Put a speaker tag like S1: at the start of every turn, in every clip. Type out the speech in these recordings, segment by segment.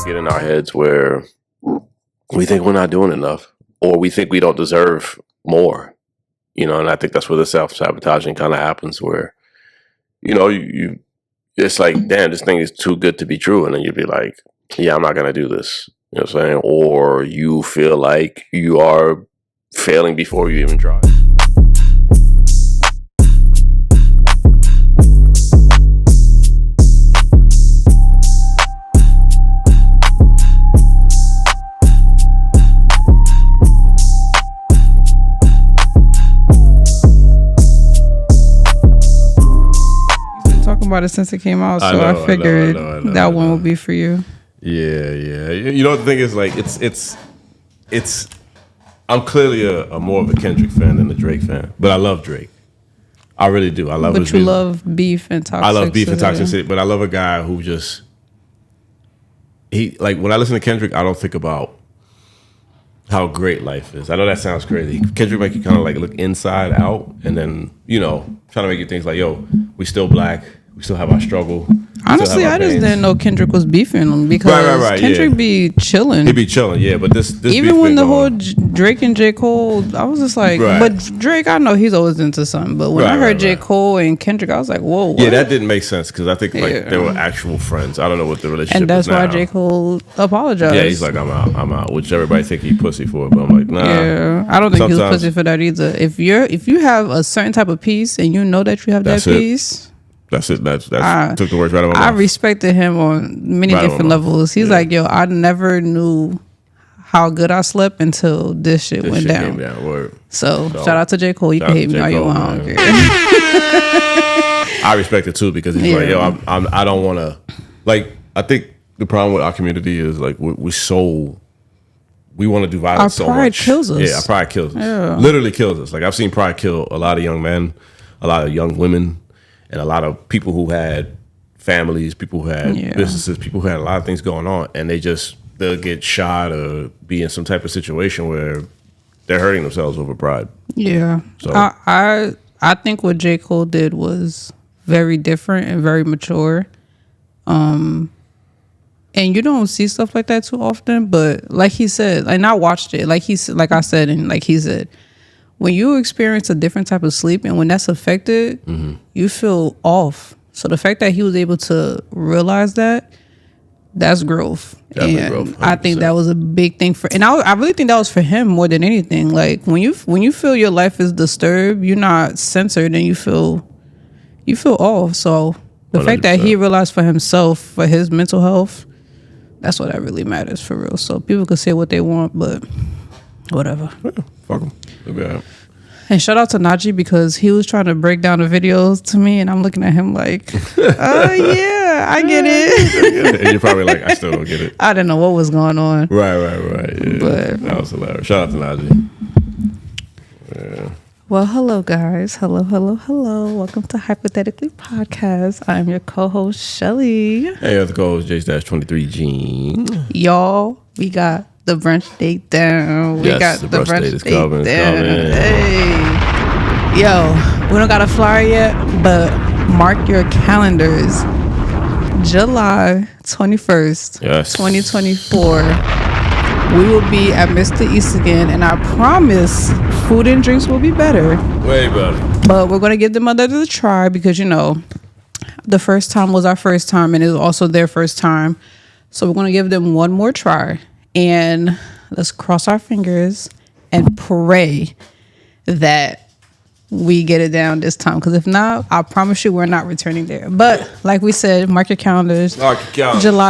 S1: get in our heads where we think we're not doing enough, or we think we don't deserve more, and I think that's where the self-sabotaging kind of happens, where, you it's like, damn, this thing is too good to be true. And then you'd be like, yeah, I'm not going to do this. You know what I'm saying? Or you feel like you are failing before you even try.
S2: About it since it came out, so I figured that one would be for you.
S1: Yeah. You know what the thing is, like, it's. I'm clearly a more of a Kendrick fan than a Drake fan, but I love Drake. I really do. I love.
S2: But you love Beef and Toxicity.
S1: I love Beef and Toxicity, but I love a guy who just when I listen to Kendrick, I don't think about how great life is. I know that sounds crazy. Kendrick make you kind of like look inside out, and then trying to make you think like, yo, we still black. We still have our struggle.
S2: Honestly, I just didn't know Kendrick was beefing because Kendrick be chilling.
S1: He be chilling, yeah. But this
S2: even when the whole Drake and J. Cole, I was just like, but Drake, I know he's always into something. But when I heard J. Cole and Kendrick, I was like, whoa. What?
S1: Yeah, that didn't make sense because I think they were actual friends. I don't know what the relationship is.
S2: And that's why J. Cole apologized.
S1: Yeah, he's like, I'm out, which everybody think he pussy for, but I'm like, nah.
S2: Yeah, I don't think he was pussy for that either. If you have a certain type of piece and you know that you have that piece.
S1: That's it. That's took the words right out of my mouth.
S2: I respected him on many different levels. He's like, yo, I never knew how good I slept until this shit went down. So shout out to J. Cole. You can hate me all you want.
S1: I respect it too because he's like, yo, I don't want to. Like, I think the problem with our community is like we want to do violence so much.
S2: Our pride kills us.
S1: Yeah, our pride kills us. Yeah. Literally kills us. Like, I've seen pride kill a lot of young men, a lot of young women. And a lot of people who had families, people who had businesses, people who had a lot of things going on, and they'll get shot or be in some type of situation where they're hurting themselves over pride.
S2: Yeah. So I think what J. Cole did was very different and very mature. And you don't see stuff like that too often, but like he said, and I watched it, like I said, and like he said, when you experience a different type of sleep and when that's affected, you feel off. So the fact that he was able to realize that's growth.
S1: Definitely
S2: and
S1: growth.
S2: I think that was a big thing and I really think that was for him more than anything. Like when you feel your life is disturbed, you're not censored and you feel off. So the 100%. Fact that he realized for himself, for his mental health, that's what that really matters for real. So people can say what they want, but whatever.
S1: Yeah, fuck them.
S2: And shout out to Najee because he was trying to break down the videos to me, and I'm looking at him like, oh yeah, I get it.
S1: And you're probably like, I still don't get it.
S2: I didn't know what was going on.
S1: Right. Yeah. But that was hilarious. Shout out to Najee. Yeah.
S2: Well, hello guys. Hello. Welcome to Hypothetically Podcast. I'm your co-host Shelly.
S1: Hey, other co-host J-23 Gene.
S2: Y'all, we got the brunch date down. We got the brunch date down. Hey. Yo, we don't got a flyer yet, but mark your calendars. July 21st, 2024. We will be at Mr. East again, and I promise food and drinks will be better.
S1: Way better.
S2: But we're going to give them another try because, the first time was our first time, and it was also their first time. So we're going to give them one more try. And let's cross our fingers and pray that we get it down this time. Because if not, I promise you we're not returning there. But like we said, mark your calendars. July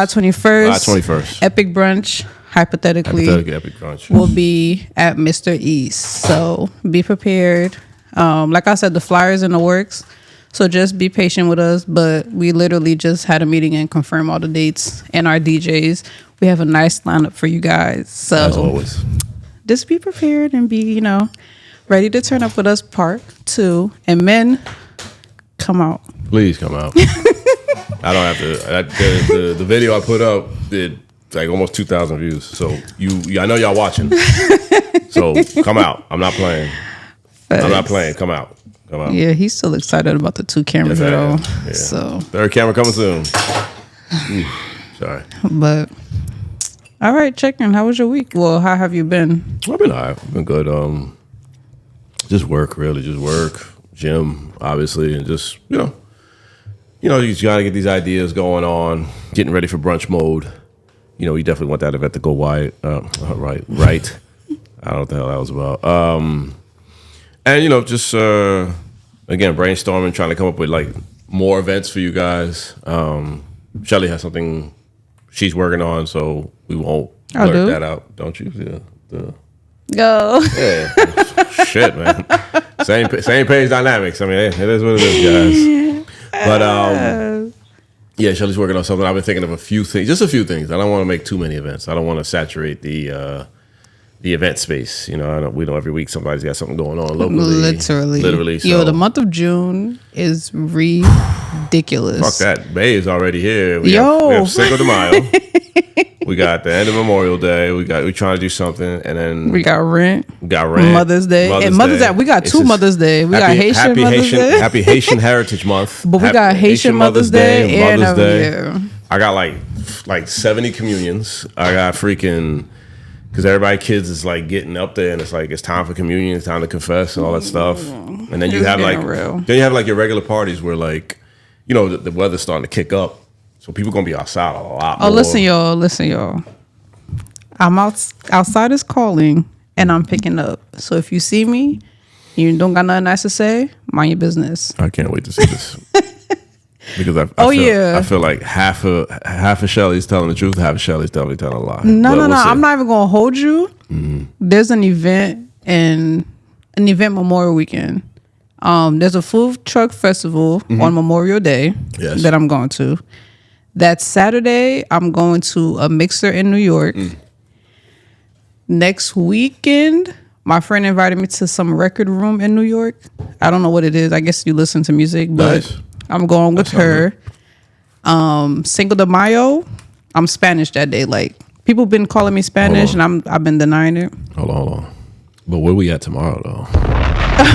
S2: 21st. Epic brunch, hypothetically
S1: epic brunch.
S2: Will be at Mr. East. So be prepared. Like I said, the flyer's in the works. So just be patient with us. But we literally just had a meeting and confirmed all the dates and our DJs. We have a nice lineup for you guys. So
S1: as always,
S2: just be prepared and be, ready to turn up with us part 2. And men, come out.
S1: Please come out. I don't have to. The video I put up did like almost 2,000 views. So I know y'all watching. So come out. I'm not playing. Facts. I'm not playing. Come out.
S2: Yeah, he's still excited about the 2 cameras though.
S1: Yeah.
S2: So
S1: 3rd camera coming soon. Sorry.
S2: But All right, checking. How was your week? Well, how have you been?
S1: I've been all right. I've been good. Just work, really. Just work. Gym, obviously, and just you just gotta get these ideas going on. Getting ready for brunch mode. You definitely want that event to go wide. Right. I don't know what the hell that was about. And just again, brainstorming, trying to come up with like more events for you guys. Shelly has something she's working on, so we won't blurt that out, don't you?
S2: Go.
S1: Yeah. Shit, man. Same page dynamics. I mean, it is what it is, guys. But yeah, Shelly's working on something. I've been thinking of a few things. I don't want to make too many events. I don't want to saturate the event space. We know every week somebody's got something going on locally. Literally. So.
S2: Yo, the month of June is ridiculous.
S1: Fuck that. May is already here. We have Cinco de Mayo. We got the end of Memorial Day. We trying to do something, and then
S2: we got rent.
S1: Mother's Day.
S2: We got two Mother's Day. We got Haitian Mother's Day.
S1: Happy Haitian Heritage Month.
S2: But we got Haitian Mother's Day and
S1: Mother's Day.
S2: Yeah.
S1: I got like 70 communions. I got freaking because everybody kids is like getting up there, and it's like it's time for communion, it's time to confess, and all that stuff. And then you have like your regular parties where like the weather's starting to kick up. So people gonna be outside a lot more.
S2: Oh, listen, y'all. I'm outside is calling, and I'm picking up. So if you see me, you don't got nothing nice to say, mind your business.
S1: I can't wait to see this because I feel like half of Shelly's telling the truth, half of Shelly's telling a lie.
S2: No. I'm not even gonna hold you. Mm-hmm. There's an event Memorial Weekend. There's a food truck festival on Memorial Day that I'm going to. That Saturday, I'm going to a mixer in New York. Next weekend, my friend invited me to some record room in New York. I don't know what it is. I guess you listen to music, but I'm going with her. Cinco de Mayo, I'm Spanish that day. Like people been calling me Spanish, and I've been denying it.
S1: Hold on. But where we at tomorrow, though?
S2: Wait,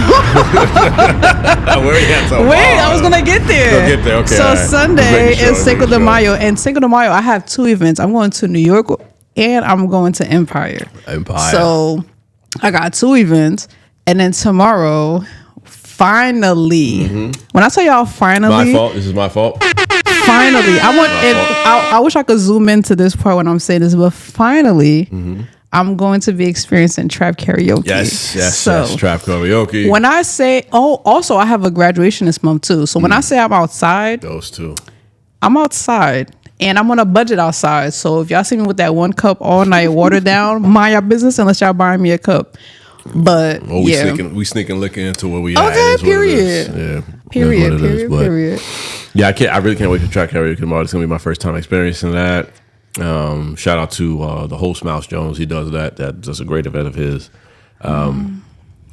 S2: I was gonna get there.
S1: Okay.
S2: So Sunday is Cinco de Mayo, and Cinco de Mayo, I have two events. I'm going to New York, and I'm going to Empire. So I got two events, and then tomorrow, finally, when I tell y'all finally,
S1: my fault. This is my fault.
S2: Finally, I wish I could zoom into this part when I'm saying this, but finally. I'm going to be experiencing trap karaoke.
S1: Yes, trap karaoke.
S2: When I say, also I have a graduation this month too. So when I say I'm outside,
S1: those two,
S2: I'm outside and I'm on a budget outside. So if y'all see me with that one cup all night, watered down, mind your business unless y'all buying me a cup. But
S1: we sneaking liquor into what we
S2: okay. Period.
S1: Yeah.
S2: Period.
S1: Yeah, I really can't wait to try karaoke tomorrow. It's gonna be my first time experiencing that. Shout out to the host Mouse Jones. He does that. That's a great event of his.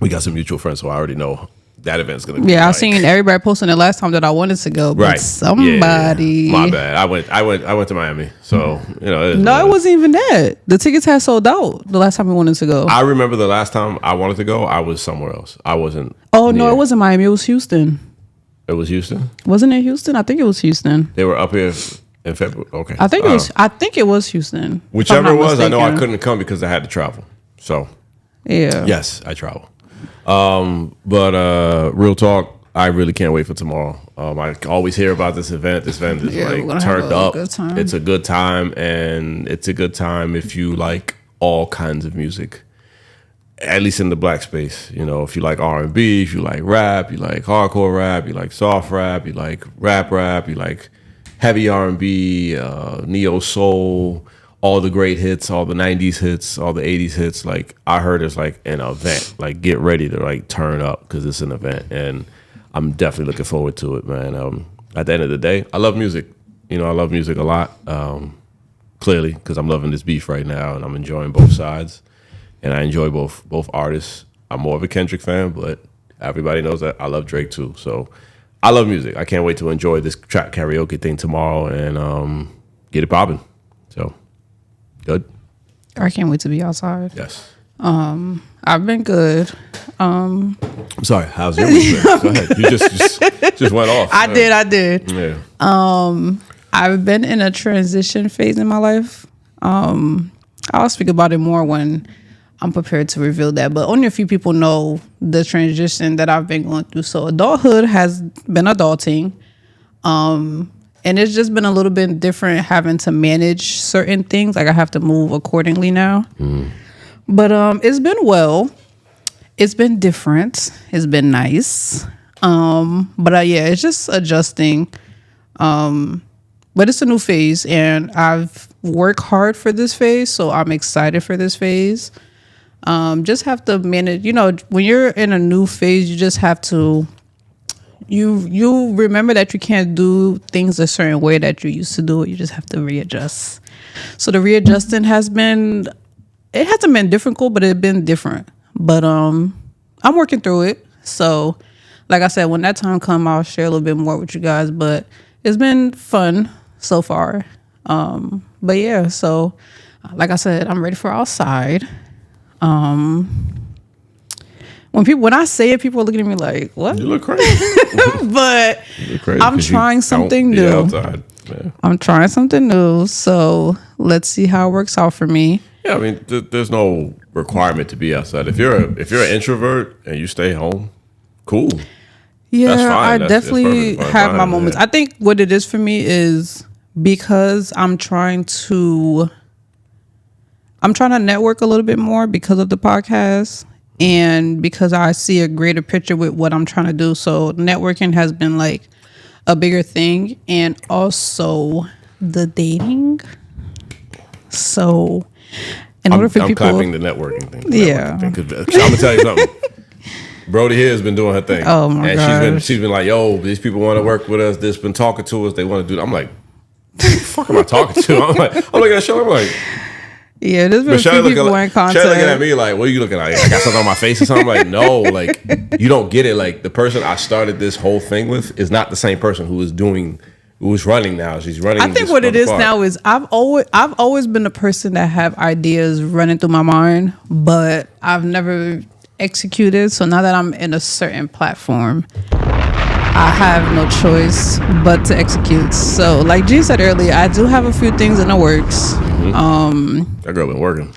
S1: We got some mutual friends, so I already know that event's gonna be.
S2: Yeah, I've seen everybody posting it last time that I wanted to go, but somebody.
S1: My bad. I went to Miami, so
S2: it wasn't even that. The tickets had sold out the last time we wanted to go.
S1: I remember the last time I wanted to go, I was somewhere else. I wasn't.
S2: Oh no, it wasn't Miami. It was Houston.
S1: It was Houston.
S2: Wasn't it Houston? I think it was Houston.
S1: They were up here. In February, okay.
S2: I think it was Houston.
S1: Whichever it was, I know I couldn't come because I had to travel. So,
S2: yeah.
S1: Yes, I travel. But real talk, I really can't wait for tomorrow. I always hear about this event. This event is like turned up. It's a good time, and it's a good time if you like all kinds of music. At least in the black space, if you like R&B, if you like rap, you like hardcore rap, you like soft rap, you like rap, you like heavy R&B, neo soul, all the great hits, all the 90s hits, all the 80s hits. Like I heard it's like an event. Like get ready to like turn up because it's an event, and I'm definitely looking forward to it, man. At the end of the day, I love music. I love music a lot. Clearly, because I'm loving this beef right now, and I'm enjoying both sides, and I enjoy both artists. I'm more of a Kendrick fan, but everybody knows that I love Drake too. So. I love music. I can't wait to enjoy this trap karaoke thing tomorrow and get it popping. So, good.
S2: I can't wait to be outside.
S1: Yes.
S2: I've been good.
S1: I'm sorry. How's your week been? Go ahead. You just went off.
S2: I did. Yeah. I've been in a transition phase in my life. I'll speak about it more when I'm prepared to reveal that. But only a few people know the transition that I've been going through. So adulthood has been adulting. And it's just been a little bit different having to manage certain things. Like I have to move accordingly now. But it's been well. It's been different. It's been nice. But yeah, it's just adjusting. But it's a new phase, and I've worked hard for this phase, so I'm excited for this phase. Just have to manage. When you're in a new phase, you just have to. You remember that you can't do things a certain way that you used to do it. You just have to readjust. So the readjusting hasn't been difficult, but it's been different. But I'm working through it. So like I said, when that time comes, I'll share a little bit more with you guys. But it's been fun so far. But yeah, so like I said, I'm ready for outside. When I say it, people are looking at me like, "What?
S1: You look crazy."
S2: But
S1: You look crazy
S2: I'm trying something new.
S1: Outside. Yeah.
S2: I'm trying something new. So let's see how it works out for me.
S1: Yeah, I mean, there's no requirement to be outside. If you're an introvert and you stay home, cool.
S2: Yeah,
S1: that's fine.
S2: I
S1: That's
S2: definitely
S1: perfectly
S2: have
S1: fine,
S2: my moments.
S1: yeah.
S2: I think what it is for me is because I'm trying to network a little bit more because of the podcast and because I see a greater picture with what I'm trying to do. So networking has been like a bigger thing, and also the dating. So in order for
S1: I'm
S2: people,
S1: clapping the networking thing.
S2: Yeah.
S1: Because I'm gonna tell you something. Brody here has been doing her thing.
S2: Oh my
S1: and
S2: gosh.
S1: she's been like, yo, these people want to work with us. They've been talking to us. They want to do. I'm like, who the fuck am I talking to? I'm looking at Shellz. I'm like,
S2: yeah, there's been a few
S1: Shellz
S2: people in contact.
S1: looking at me like, what are you looking at? I got something on my face or something? I'm like, no, like you don't get it. Like the person I started this whole thing with is not the same person who is running now. She's running.
S2: I think what it is now is I've always been the person that have ideas running through my mind, but I've never executed. So now that I'm in a certain platform, I have no choice but to execute. So like G said earlier, I do have a few things in the works.
S1: That girl been working.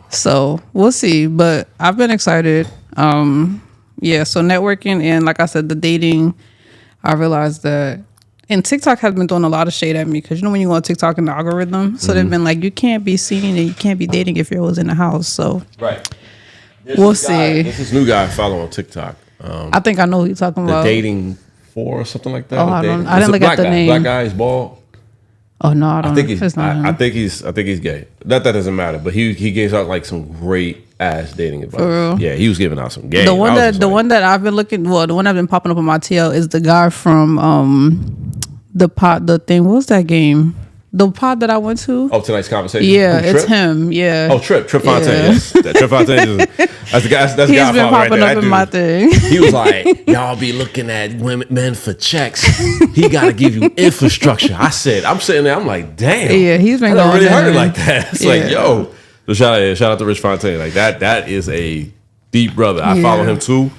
S2: So we'll see, but I've been excited. Yeah, so networking and like I said, the dating, I realized that, and TikTok has been throwing a lot of shade at me because when you go on TikTok and the algorithm, so they've been like, you can't be seen and you can't be dating if you're always in the house. So
S1: Right.
S2: we'll see.
S1: There's this new guy I follow on TikTok.
S2: I think I know who you're talking
S1: The
S2: about.
S1: Dating 4 or something like that.
S2: Oh, I didn't
S1: It's a
S2: look at the name.
S1: Black guy, he's bald.
S2: Oh no, I don't.
S1: I think he's.
S2: It's not him.
S1: I think he's gay. That doesn't matter. But he gives out like some great ass dating advice.
S2: For real?
S1: Yeah, he was giving out some game.
S2: The one that I've been looking. Well, the one I've been popping up on my TL is the guy from the thing. What's that game? The pod that I went to.
S1: Oh, tonight's conversation.
S2: Yeah,
S1: Who,
S2: it's
S1: Trip?
S2: him. Yeah.
S1: Oh, Trip Fontaine.
S2: Yeah.
S1: Yes, that Trip Fontaine. That's the guy. That's the
S2: He's
S1: guy I
S2: been
S1: follow right
S2: popping
S1: there.
S2: up
S1: That
S2: in my
S1: dude,
S2: thing.
S1: he was like, y'all be looking at men for checks. He got to give you infrastructure. I said, I'm sitting there. I'm like, damn.
S2: Yeah, he's been
S1: I never
S2: going
S1: really heard it
S2: in.
S1: like that. It's
S2: Yeah.
S1: like, yo. So shout out to Rich Fontaine. Like that is a deep brother. I
S2: Yeah.
S1: follow him too.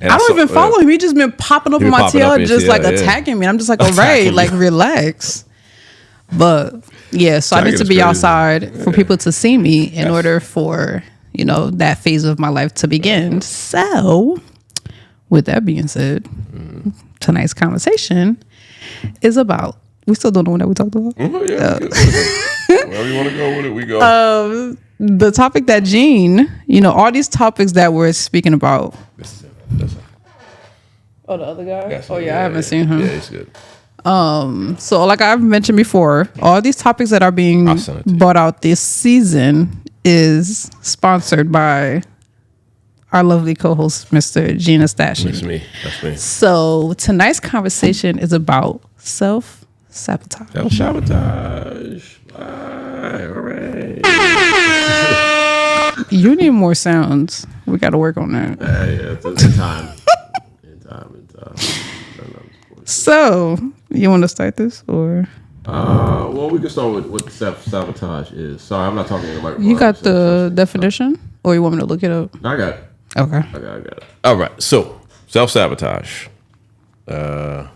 S1: And
S2: I don't even follow him. He just been popping up
S1: He
S2: on
S1: been
S2: my
S1: popping up
S2: TL,
S1: in your
S2: just
S1: TL,
S2: like
S1: yeah.
S2: attacking me. And I'm just like, all right,
S1: Attacking
S2: like
S1: you.
S2: relax. But yeah, so I need
S1: Tagging
S2: to
S1: is
S2: be
S1: crazy.
S2: outside for people to see me in order for that phase of my life to begin. So, with that being said, tonight's conversation is about. We still don't know what we talked about.
S1: Mhm, yeah, we good. Wherever you want to go with it, we go.
S2: The topic that Gene, all these topics that we're speaking about.
S1: This is it. That's it.
S2: Oh, the other guy.
S1: That's
S2: Oh
S1: it.
S2: yeah, I haven't seen him.
S1: Yeah, he's good.
S2: So like I've mentioned before, all these topics that are being
S1: I'll send it to you.
S2: brought out this season is sponsored by our lovely co-host, Mr. Gina Stashin.
S1: That's me. That's me.
S2: So tonight's conversation is about self-sabotage.
S1: Self-sabotage. Hooray.
S2: You need more sounds. We got to work on that.
S1: Yeah, it's in time. In time.
S2: So you want to start this or?
S1: Well, we can start with what self-sabotage is. Sorry, I'm not talking about.
S2: You got the definition or you want me to look it up?
S1: I got it.
S2: Okay.
S1: I got it. All right. So, self-sabotage. I'm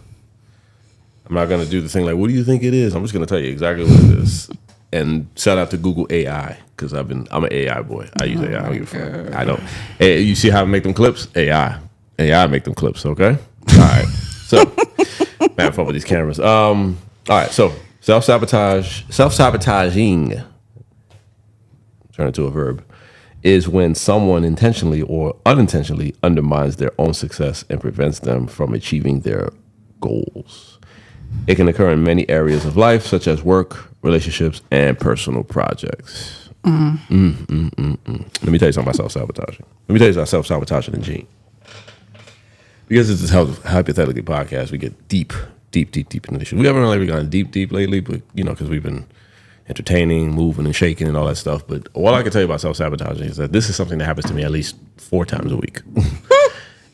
S1: not going to do the thing like, what do you think it is? I'm just going to tell you exactly what it is. And shout out to Google AI, because I'm an AI boy. I use AI. I don't give a fuck. I don't. Hey, you see how I make them clips? AI make them clips. Okay. All right. So, man, fuck with these cameras. All right. So, self-sabotaging. Turn it to a verb. Is when someone intentionally or unintentionally undermines their own success and prevents them from achieving their goals. It can occur in many areas of life, such as work, relationships, and personal projects. Let me tell you something about self-sabotaging. Let me tell you about self-sabotaging and Gene. Because it's a hypothetically podcast, we get deep into the issue. We haven't really gone deep lately, but, because we've been entertaining, moving and shaking and all that stuff. But all I can tell you about self-sabotaging is that this is something that happens to me at least 4 times a week.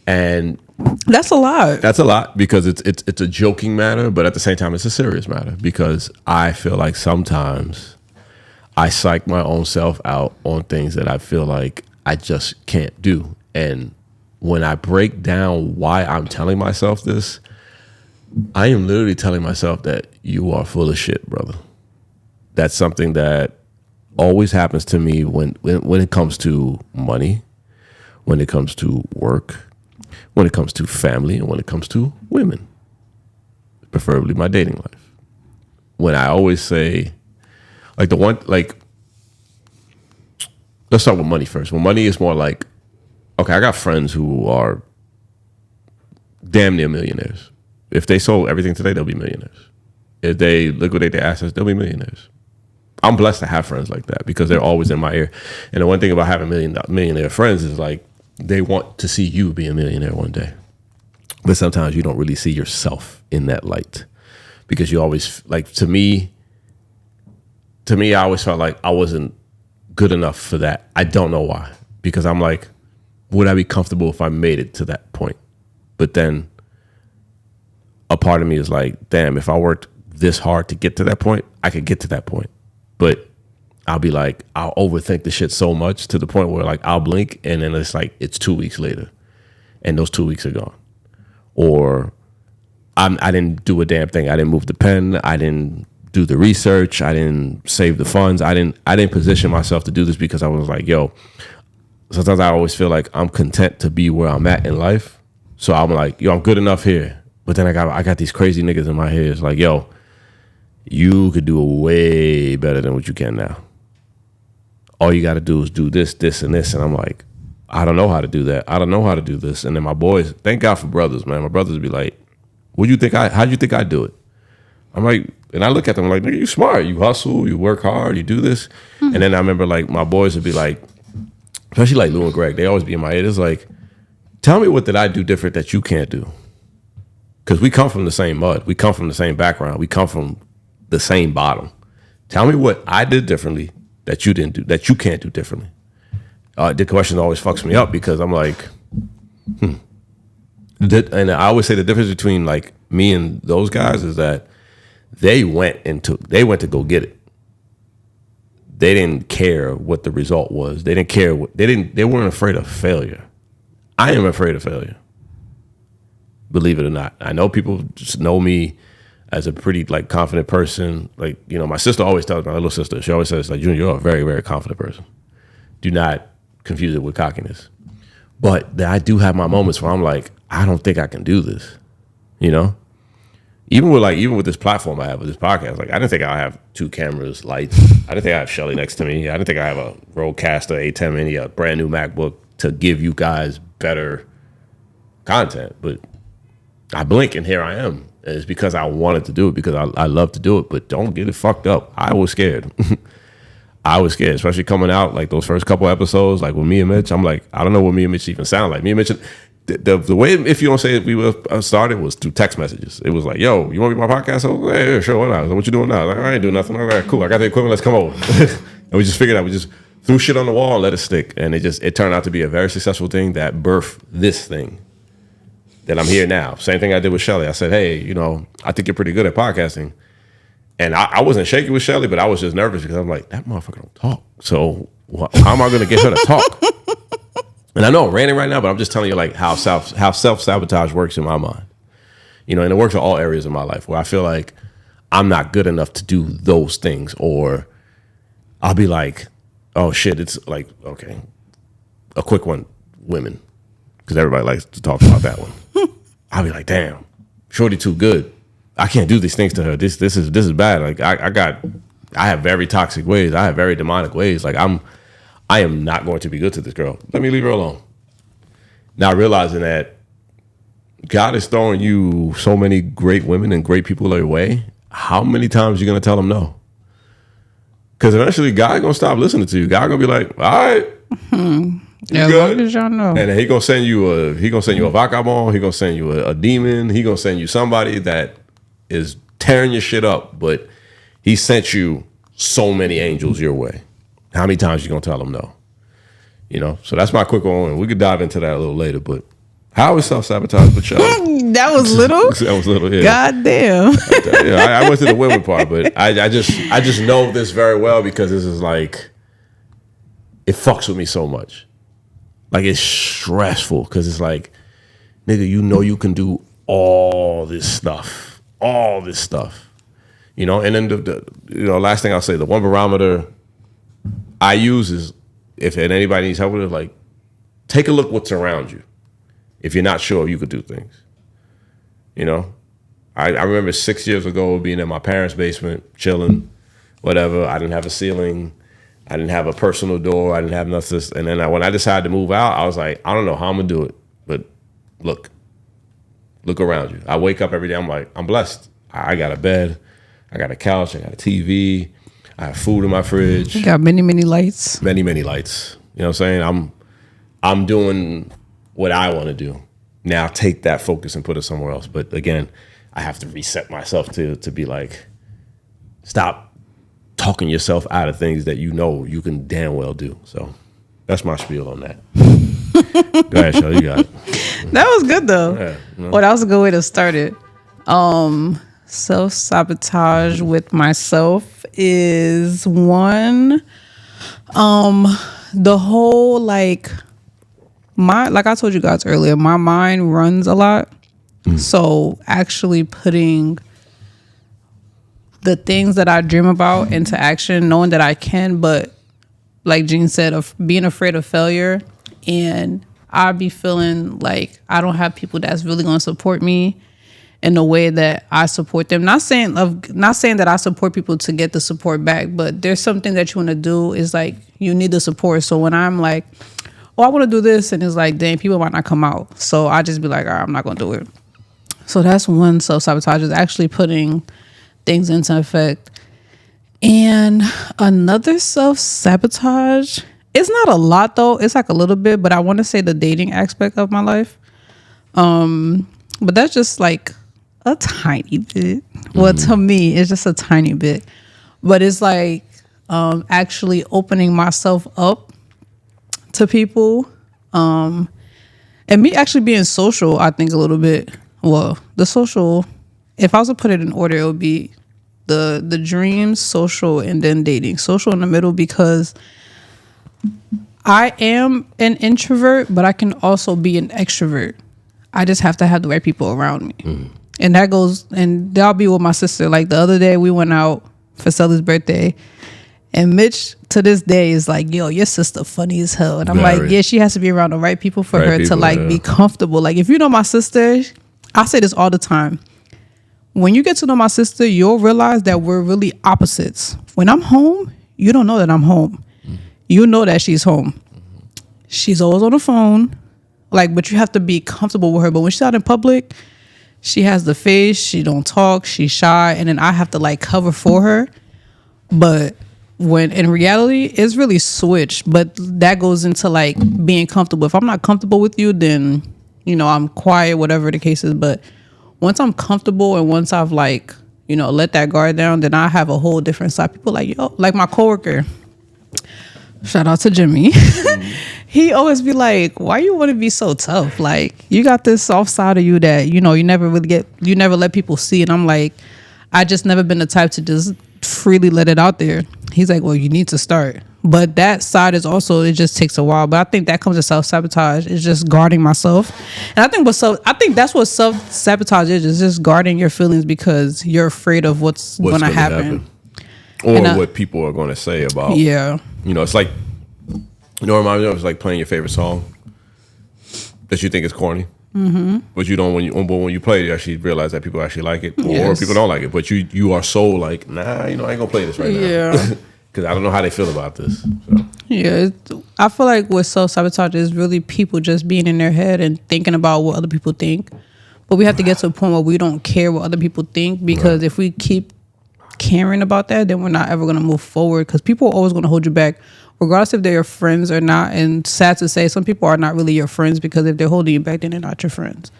S1: And
S2: that's a lot.
S1: That's a lot, because it's a joking matter, but at the same time, it's a serious matter, because I feel like sometimes I psych my own self out on things that I feel like I just can't do. And when I break down why I'm telling myself this, I am literally telling myself that you are full of shit, brother. That's something that always happens to me when it comes to money, when it comes to work, when it comes to family, and when it comes to women, preferably my dating life. When I always say, let's start with money first. When money is more like, okay, I got friends who are damn near millionaires. If they sold everything today, they'll be millionaires. If they liquidate their assets, they'll be millionaires. I'm blessed to have friends like that, because they're always in my ear. And the one thing about having millionaire friends is like, they want to see you be a millionaire one day. But sometimes you don't really see yourself in that light, because you always, like, to me, I always felt like I wasn't good enough for that. I don't know why, because I'm like, would I be comfortable if I made it to that point? But then a part of me is like, damn, if I worked this hard to get to that point, I could get to that point. But I'll be like, I'll overthink the shit so much to the point where, like, I'll blink and then it's like, it's 2 weeks later and those 2 weeks are gone. Or I didn't do a damn thing. I didn't move the pen. I didn't do the research. I didn't save the funds. I didn't position myself to do this, because I was like, yo, sometimes I always feel like I'm content to be where I'm at in life. So I'm like, yo, I'm good enough here. But then I got these crazy niggas in my head. It's like, yo, you could do way better than what you can now. All you got to do is do this, this, and this. And I'm like, I don't know how to do that. I don't know how to do this. And then my boys, thank God for brothers, man. My brothers be like, how'd you think I do it? I'm like, and I look at them like, nigga, you smart. You hustle, you work hard, you do this. Mm-hmm. And then I remember, like, my boys would be like, especially like Lou and Greg, they always be in my head. It's like, tell me, what did I do different that you can't do? Because we come from the same mud. We come from the same background. We come from the same bottom. Tell me what I did differently that you didn't do, that you can't do differently. The question always fucks me up, because I'm like, and I always say the difference between, like, me and those guys is that they went to go get it. They didn't care what the result was. They didn't care they weren't afraid of failure. I am afraid of failure. Believe it or not. I know people just know me as a pretty, like, confident person. Like, my sister always tells my little sister, she always says, like, Junior, you're a very, very confident person. Do not confuse it with cockiness. But I do have my moments where I'm like, I don't think I can do this. Even with this platform I have with this podcast, like, I didn't think I have 2 cameras, lights. I didn't think I have Shelly next to me. I didn't think I have a Rodecaster A10 Mini, a brand new MacBook to give you guys better content. But I blink and here I am. And it's because I wanted to do it, because I love to do it. But don't get it fucked up. I was scared. I was scared, especially coming out, like, those first couple episodes, like with me and Mitch. I'm like, I don't know what me and Mitch even sound like. Me and Mitch, the way, if you don't say it, we were started was through text messages. It was like, yo, you want to be my podcast? I was like, hey, sure, what you doing now? Like, I ain't doing nothing. I'm like, cool, I got the equipment, let's come over. And we just figured out, we just threw shit on the wall and let it stick. And it turned out to be a very successful thing that birthed this thing that I'm here now. Same thing I did with Shelly. I said, hey, I think you're pretty good at podcasting. And I wasn't shaky with Shelly, but I was just nervous, because I'm like, that motherfucker don't talk. So how am I going to get her to talk? And I know I'm ranting right now, but I'm just telling you, like, how self-sabotage works in my mind. And it works in all areas of my life where I feel like I'm not good enough to do those things, or I'll be like, oh shit, it's like, okay, a quick one, women, because everybody likes to talk about that one. I'll be like, damn, shorty too good. I can't do these things to her. This is bad. Like I have very toxic ways. I have very demonic ways. Like I am not going to be good to this girl. Let me leave her alone. Now realizing that God is throwing you so many great women and great people your way, how many times are you going to tell them no? Because eventually God going to stop listening to you. God going to be like, all right.
S2: Yeah, as long as y'all know.
S1: And then he going to send you a vagabond. He going to send you a demon. He going to send you somebody that is tearing your shit up. But he sent you so many angels your way. How many times you going to tell them no? You know, so that's my quick one. We could dive into that a little later, but how is self-sabotage with y'all?
S2: That was little?
S1: That was little, yeah.
S2: God damn.
S1: Yeah, I went to the women part, but I just know this very well because this is like, it fucks with me so much. Like, it's stressful because it's like, nigga, you know you can do all this stuff. You know, and then the last thing I'll say, the one barometer I use is, if anybody needs help with it, like, take a look what's around you. If you're not sure you could do things, you know, I remember 6 years ago being in my parents' basement, chilling, whatever. I didn't have a ceiling. I didn't have a personal door. I didn't have nothing. And then when I decided to move out, I was like, I don't know how I'm going to do it. But look around you. I wake up every day. I'm like, I'm blessed. I got a bed. I got a couch. I got a TV. I have food in my fridge.
S2: You got many, many lights.
S1: Many, many lights. You know what I'm saying? I'm doing what I want to do. Now take that focus and put it somewhere else. But again, I have to reset myself to be like, stop talking yourself out of things that you know you can damn well do. So that's my spiel on that. Go ahead, Shell, you got it.
S2: That was good though.
S1: Yeah, you know.
S2: Well, that was a good way to start it. Self-sabotage with myself is one. The whole like I told you guys earlier, my mind runs a lot. So actually putting the things that I dream about into action, knowing that I can, but like Jean said, of being afraid of failure, and I'd be feeling like I don't have people that's really going to support me in the way that I support them. Not saying that I support people to get the support back, but there's something that you want to do is like you need the support. So when I'm like, oh, I want to do this, and it's like, dang, people might not come out. So I just be like, all right, I'm not going to do it. So that's one self-sabotage, is actually putting things into effect. And another self-sabotage, it's not a lot though. It's like a little bit, but I want to say the dating aspect of my life. But that's just like a tiny bit. Well, to me, it's just a tiny bit. But it's like actually opening myself up to people. And me actually being social, I think a little bit. Well, the social, if I was to put it in order, it would be the dreams, social, and then dating. Social in the middle, because I am an introvert, but I can also be an extrovert. I just have to have the right people around me. And that goes, and that'll be with my sister. Like the other day we went out for Sally's birthday, and Mitch to this day is like, yo, your sister funny as hell. And I'm like, yeah, she has to be around the right people for her to like be comfortable. Like if you know my sister, I say this all the time. When you get to know my sister, you'll realize that we're really opposites. When I'm home, you don't know that I'm home. You know that she's home. She's always on the phone. Like, but you have to be comfortable with her. But when she's out in public, she has the face, she don't talk, she's shy, and then I have to like cover for her. But when in reality, it's really switched. But that goes into like being comfortable. If I'm not comfortable with you, then, you know, I'm quiet, whatever the case is. But once I'm comfortable and once I've like, you know, let that guard down, then I have a whole different side. People like, yo, like my coworker, shout out to Jimmy. He always be like, why you want to be so tough? Like, you got this soft side of you that, you know, you never let people see. And I'm like, I just never been the type to just freely let it out there. He's like, well, you need to start. But that side is also, it just takes a while. But I think that comes to self-sabotage. It's just guarding myself. And I think that's what self-sabotage is just guarding your feelings because you're afraid of what's going to happen.
S1: or what people are going to say about.
S2: Yeah.
S1: You know, it's like, you know, remind me of, it's like playing your favorite song that you think is corny. Mm-hmm. But you don't, when you play it, you actually realize that people actually like it, or people don't like it. But you are so like, nah, you know, I ain't gonna play this right now.
S2: Yeah.
S1: Because I don't know how they feel about this. So.
S2: Yeah, I feel like with self-sabotage is really people just being in their head and thinking about what other people think. But we have to get to a point where we don't care what other people think, because if we keep caring about that, then we're not ever going to move forward, because people are always going to hold you back, regardless if they're your friends or not. And sad to say, some people are not really your friends, because if they're holding you back, then they're not your friends.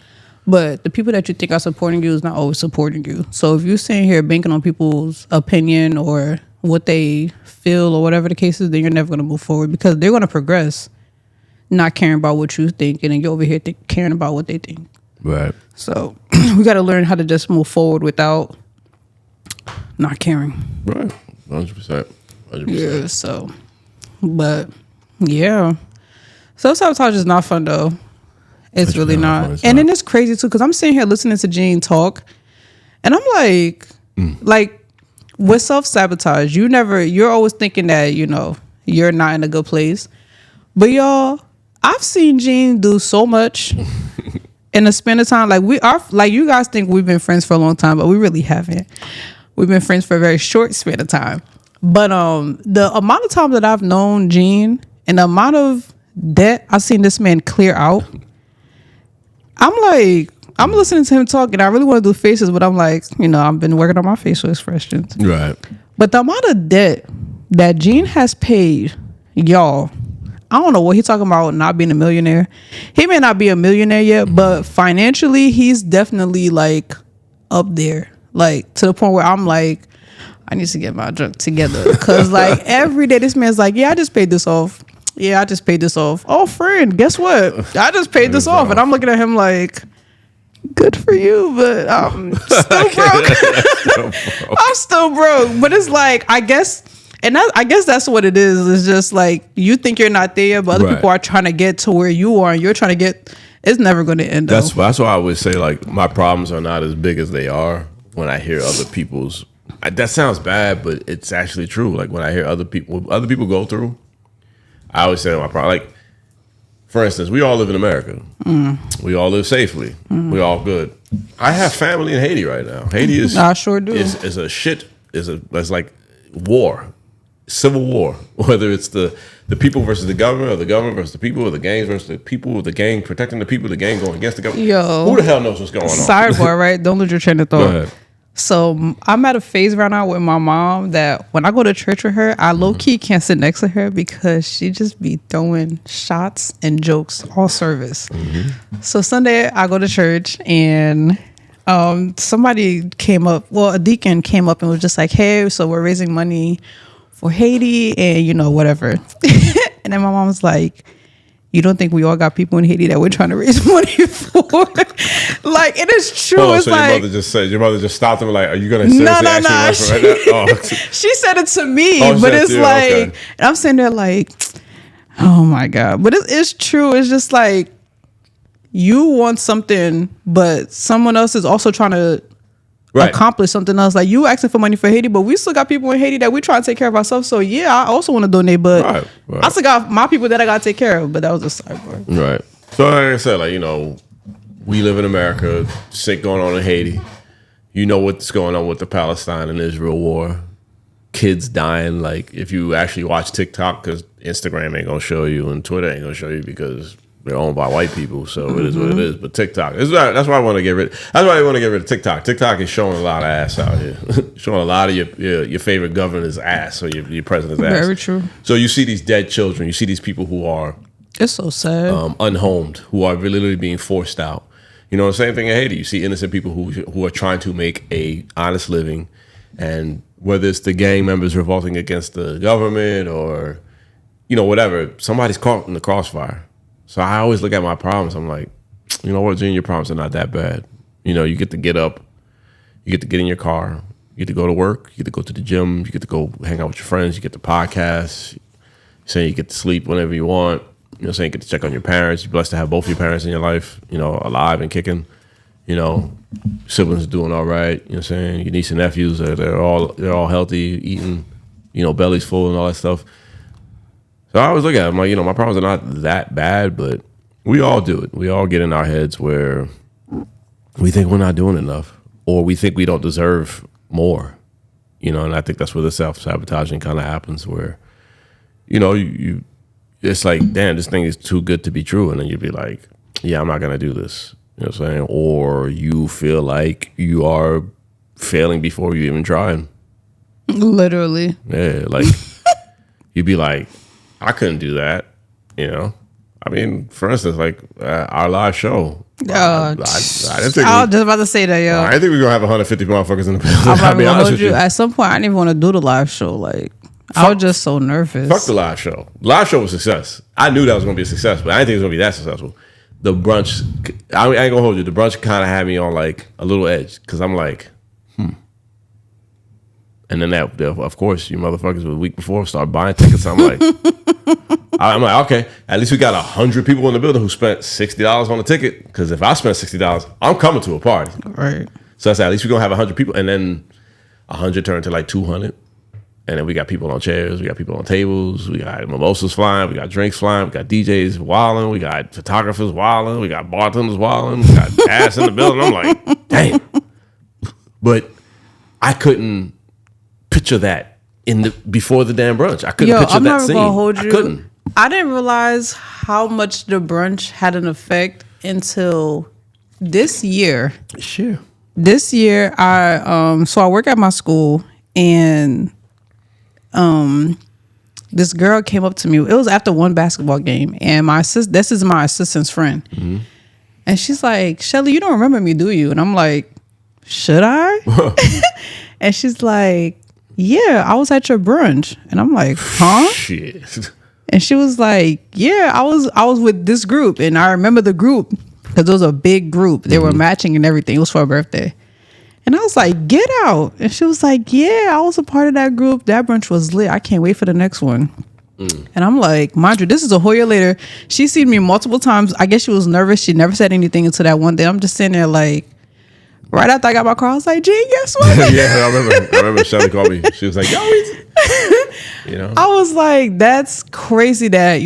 S2: But the people that you think are supporting you is not always supporting you. So if you're sitting here banking on people's opinion or what they feel or whatever the case is, then you're never going to move forward, because they're going to progress not caring about what you think, and then you're over here caring about what they think.
S1: Right.
S2: So we got to learn how to just move forward without not caring.
S1: Right. 100%. 100%.
S2: Yeah. So, but yeah, self-sabotage is not fun though. It's really not. And then it's crazy too, because I'm sitting here listening to Gene talk, and I'm like with self-sabotage, you're always thinking that, you know, you're not in a good place. But y'all, I've seen Gene do so much in a span of time. Like, we are, like, you guys think we've been friends for a long time, but we really haven't. We've been friends for a very short span of time. But the amount of time that I've known Gene and the amount of debt I've seen this man clear out, I'm listening to him talk, and I really want to do faces, but I'm like, you know, I've been working on my facial expressions.
S1: Right.
S2: But the amount of debt that Gene has paid, y'all, I don't know what he's talking about not being a millionaire. He may not be a millionaire yet, but financially, he's definitely like up there. Like, to the point where I'm like, I need to get my junk together. Because like every day this man's like, yeah, I just paid this off. Yeah, I just paid this off. Oh, friend, guess what? I just paid this off. And I'm looking at him like, good for you, but I'm still broke. I'm still broke. But it's like, I guess that's what it is. It's just like, you think you're not there, but other people are trying to get to where you are, and you're trying to get. It's never going to end.
S1: That's why I always say, like, my problems are not as big as they are when I hear other people's. That sounds bad, but it's actually true. Like, when I hear other people go through, I always say my problem. Like, for instance, we all live in America. We all live safely. We all good. I have family in Haiti right now. Haiti is
S2: I sure do.
S1: It's like war, civil war. Whether it's the people versus the government, or the government versus the people, or the gangs versus the people, or the gang protecting the people, the gang going against the government.
S2: Yo,
S1: who the hell knows what's going on?
S2: Sidebar, right? Don't lose your train of thought.
S1: Go ahead.
S2: So I'm at a phase right now with my mom that when I go to church with her, I low-key can't sit next to her because she just be throwing shots and jokes all service. So Sunday I go to church, and somebody came up, a deacon came up and was just like, hey, so we're raising money for Haiti and, you know, whatever. And then my mom was like, you don't think we all got people in Haiti that we're trying to raise money for? Like, it is true.
S1: Oh,
S2: it's
S1: so
S2: like,
S1: your mother just stopped them like, are you going to seriously ask me right now? Oh.
S2: She said it to me,
S1: Oh,
S2: but it's like,
S1: okay.
S2: and I'm sitting there like, oh my God. But it's true. It's just like, you want something, but someone else is also trying to accomplish something else. Like, you asking for money for Haiti, but we still got people in Haiti that we try to take care of ourselves. So yeah, I also want to donate, but I still got my people that I got to take care of. But that was a sidebar.
S1: Right. So like I said, like, you know, we live in America, shit going on in Haiti. You know what's going on with the Palestine and Israel war. Kids dying. Like, if you actually watch TikTok, because Instagram ain't gonna show you and Twitter ain't gonna show you because they're owned by white people, so it is what it is. But TikTok, that's why I want to get rid. That's why I want to get rid of TikTok. TikTok is showing a lot of ass out here, showing a lot of your favorite governor's ass or your president's ass.
S2: Very true.
S1: So you see these dead children. You see these people who are
S2: it's so sad,
S1: unhomed, who are literally being forced out. You know, the same thing in Haiti. You see innocent people who are trying to make a honest living, and whether it's the gang members revolting against the government or, you know, whatever, somebody's caught in the crossfire. So I always look at my problems. I'm like, you know what, Gene, your problems are not that bad. You know, you get to get up, you get to get in your car, you get to go to work, you get to go to the gym, you get to go hang out with your friends, you get to podcast, saying you get to sleep whenever you want. You know, saying you get to check on your parents. You're blessed to have both your parents in your life, you know, alive and kicking. You know, siblings are doing all right. You know what I'm saying? Your niece and nephews, they're all healthy, eating, belly's full and all that stuff. So I always look at it, I'm like, my problems are not that bad, but we all do it. We all get in our heads where we think we're not doing enough, or we think we don't deserve more, and I think that's where the self-sabotaging kind of happens, where, you it's like, damn, this thing is too good to be true. And then you'd be like, yeah, I'm not going to do this. You know what I'm saying? Or you feel like you are failing before you even trying.
S2: Literally.
S1: Yeah, like you'd be like, I couldn't do that. I mean, for instance, like our live show. I didn't think
S2: I was just about to say that, yo.
S1: I didn't think we were gonna have 150 motherfuckers in the building.
S2: I'll be honest with you. At some point, I didn't even want to do the live show. Like, I was just so nervous.
S1: Fuck the live show. Live show was a success. I knew that was gonna be a success, but I didn't think it was gonna be that successful. The brunch, I ain't gonna hold you. The brunch kind of had me on like a little edge because I'm like, And then of course, you motherfuckers the week before start buying tickets. I'm like, okay, at least we got 100 people in the building who spent $60 on a ticket. Because if I spent $60, I'm coming to a party.
S2: Right.
S1: So I said, at least we're gonna have 100 people, and then 100 turned to like 200. And then we got people on chairs, we got people on tables, we got mimosas flying, we got drinks flying, we got DJs wilding, we got photographers wilding, we got bartenders wilding, we got ass in the building. I'm like, damn. But I couldn't picture that before the damn brunch. I couldn't picture that scene. I couldn't.
S2: I didn't realize how much the brunch had an effect until this year.
S1: Sure.
S2: This year, I work at my school, and this girl came up to me. It was after one basketball game, and this is my assistant's friend. Mm-hmm. And she's like, Shelly, you don't remember me, do you? And I'm like, should I? And she's like, yeah, I was at your brunch. And I'm like, huh?
S1: Shit.
S2: And she was like, yeah, I was with this group. And I remember the group because it was a big group. They were matching and everything. It was for her birthday. And I was like, get out. And she was like, yeah, I was a part of that group. That brunch was lit. I can't wait for the next one. And I'm like, mind you, this is a whole year later. She's seen me multiple times. I guess she was nervous. She never said anything until that one day. I'm just sitting there like, right after I got my car, I was like, Gene, guess what?
S1: Yeah, I remember Shelly called me. She was like, yo,
S2: I was like, that's crazy that,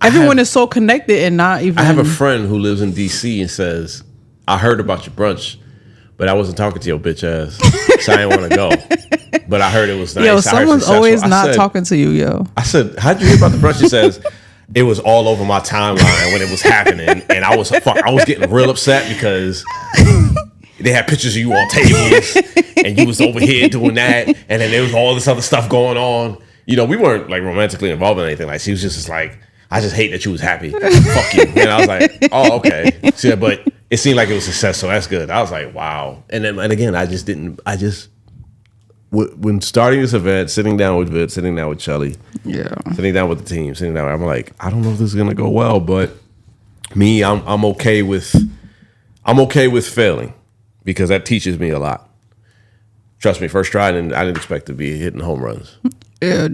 S2: everyone is so connected and not even.
S1: I have a friend who lives in DC and says, I heard about your brunch, but I wasn't talking to your bitch ass, so I didn't want to go. But I heard it was nice.
S2: Yo, someone's always not talking to you, yo.
S1: I said, how'd you hear about the brunch? She says, it was all over my timeline when it was happening, and I was getting real upset because they had pictures of you on tables, and you was over here doing that, and then there was all this other stuff going on. We weren't like romantically involved in anything. Like she was just like, I just hate that you was happy. Fuck you. And I was like, oh, okay. So, but it seemed like it was a success, so that's good. I was like, wow. And again, when starting this event, sitting down with Vid, sitting down with Shelly, sitting down with the team, I'm like, I don't know if this is gonna go well, but me, I'm okay with failing because that teaches me a lot. Trust me, first try, and I didn't expect to be hitting home runs.
S2: Yeah,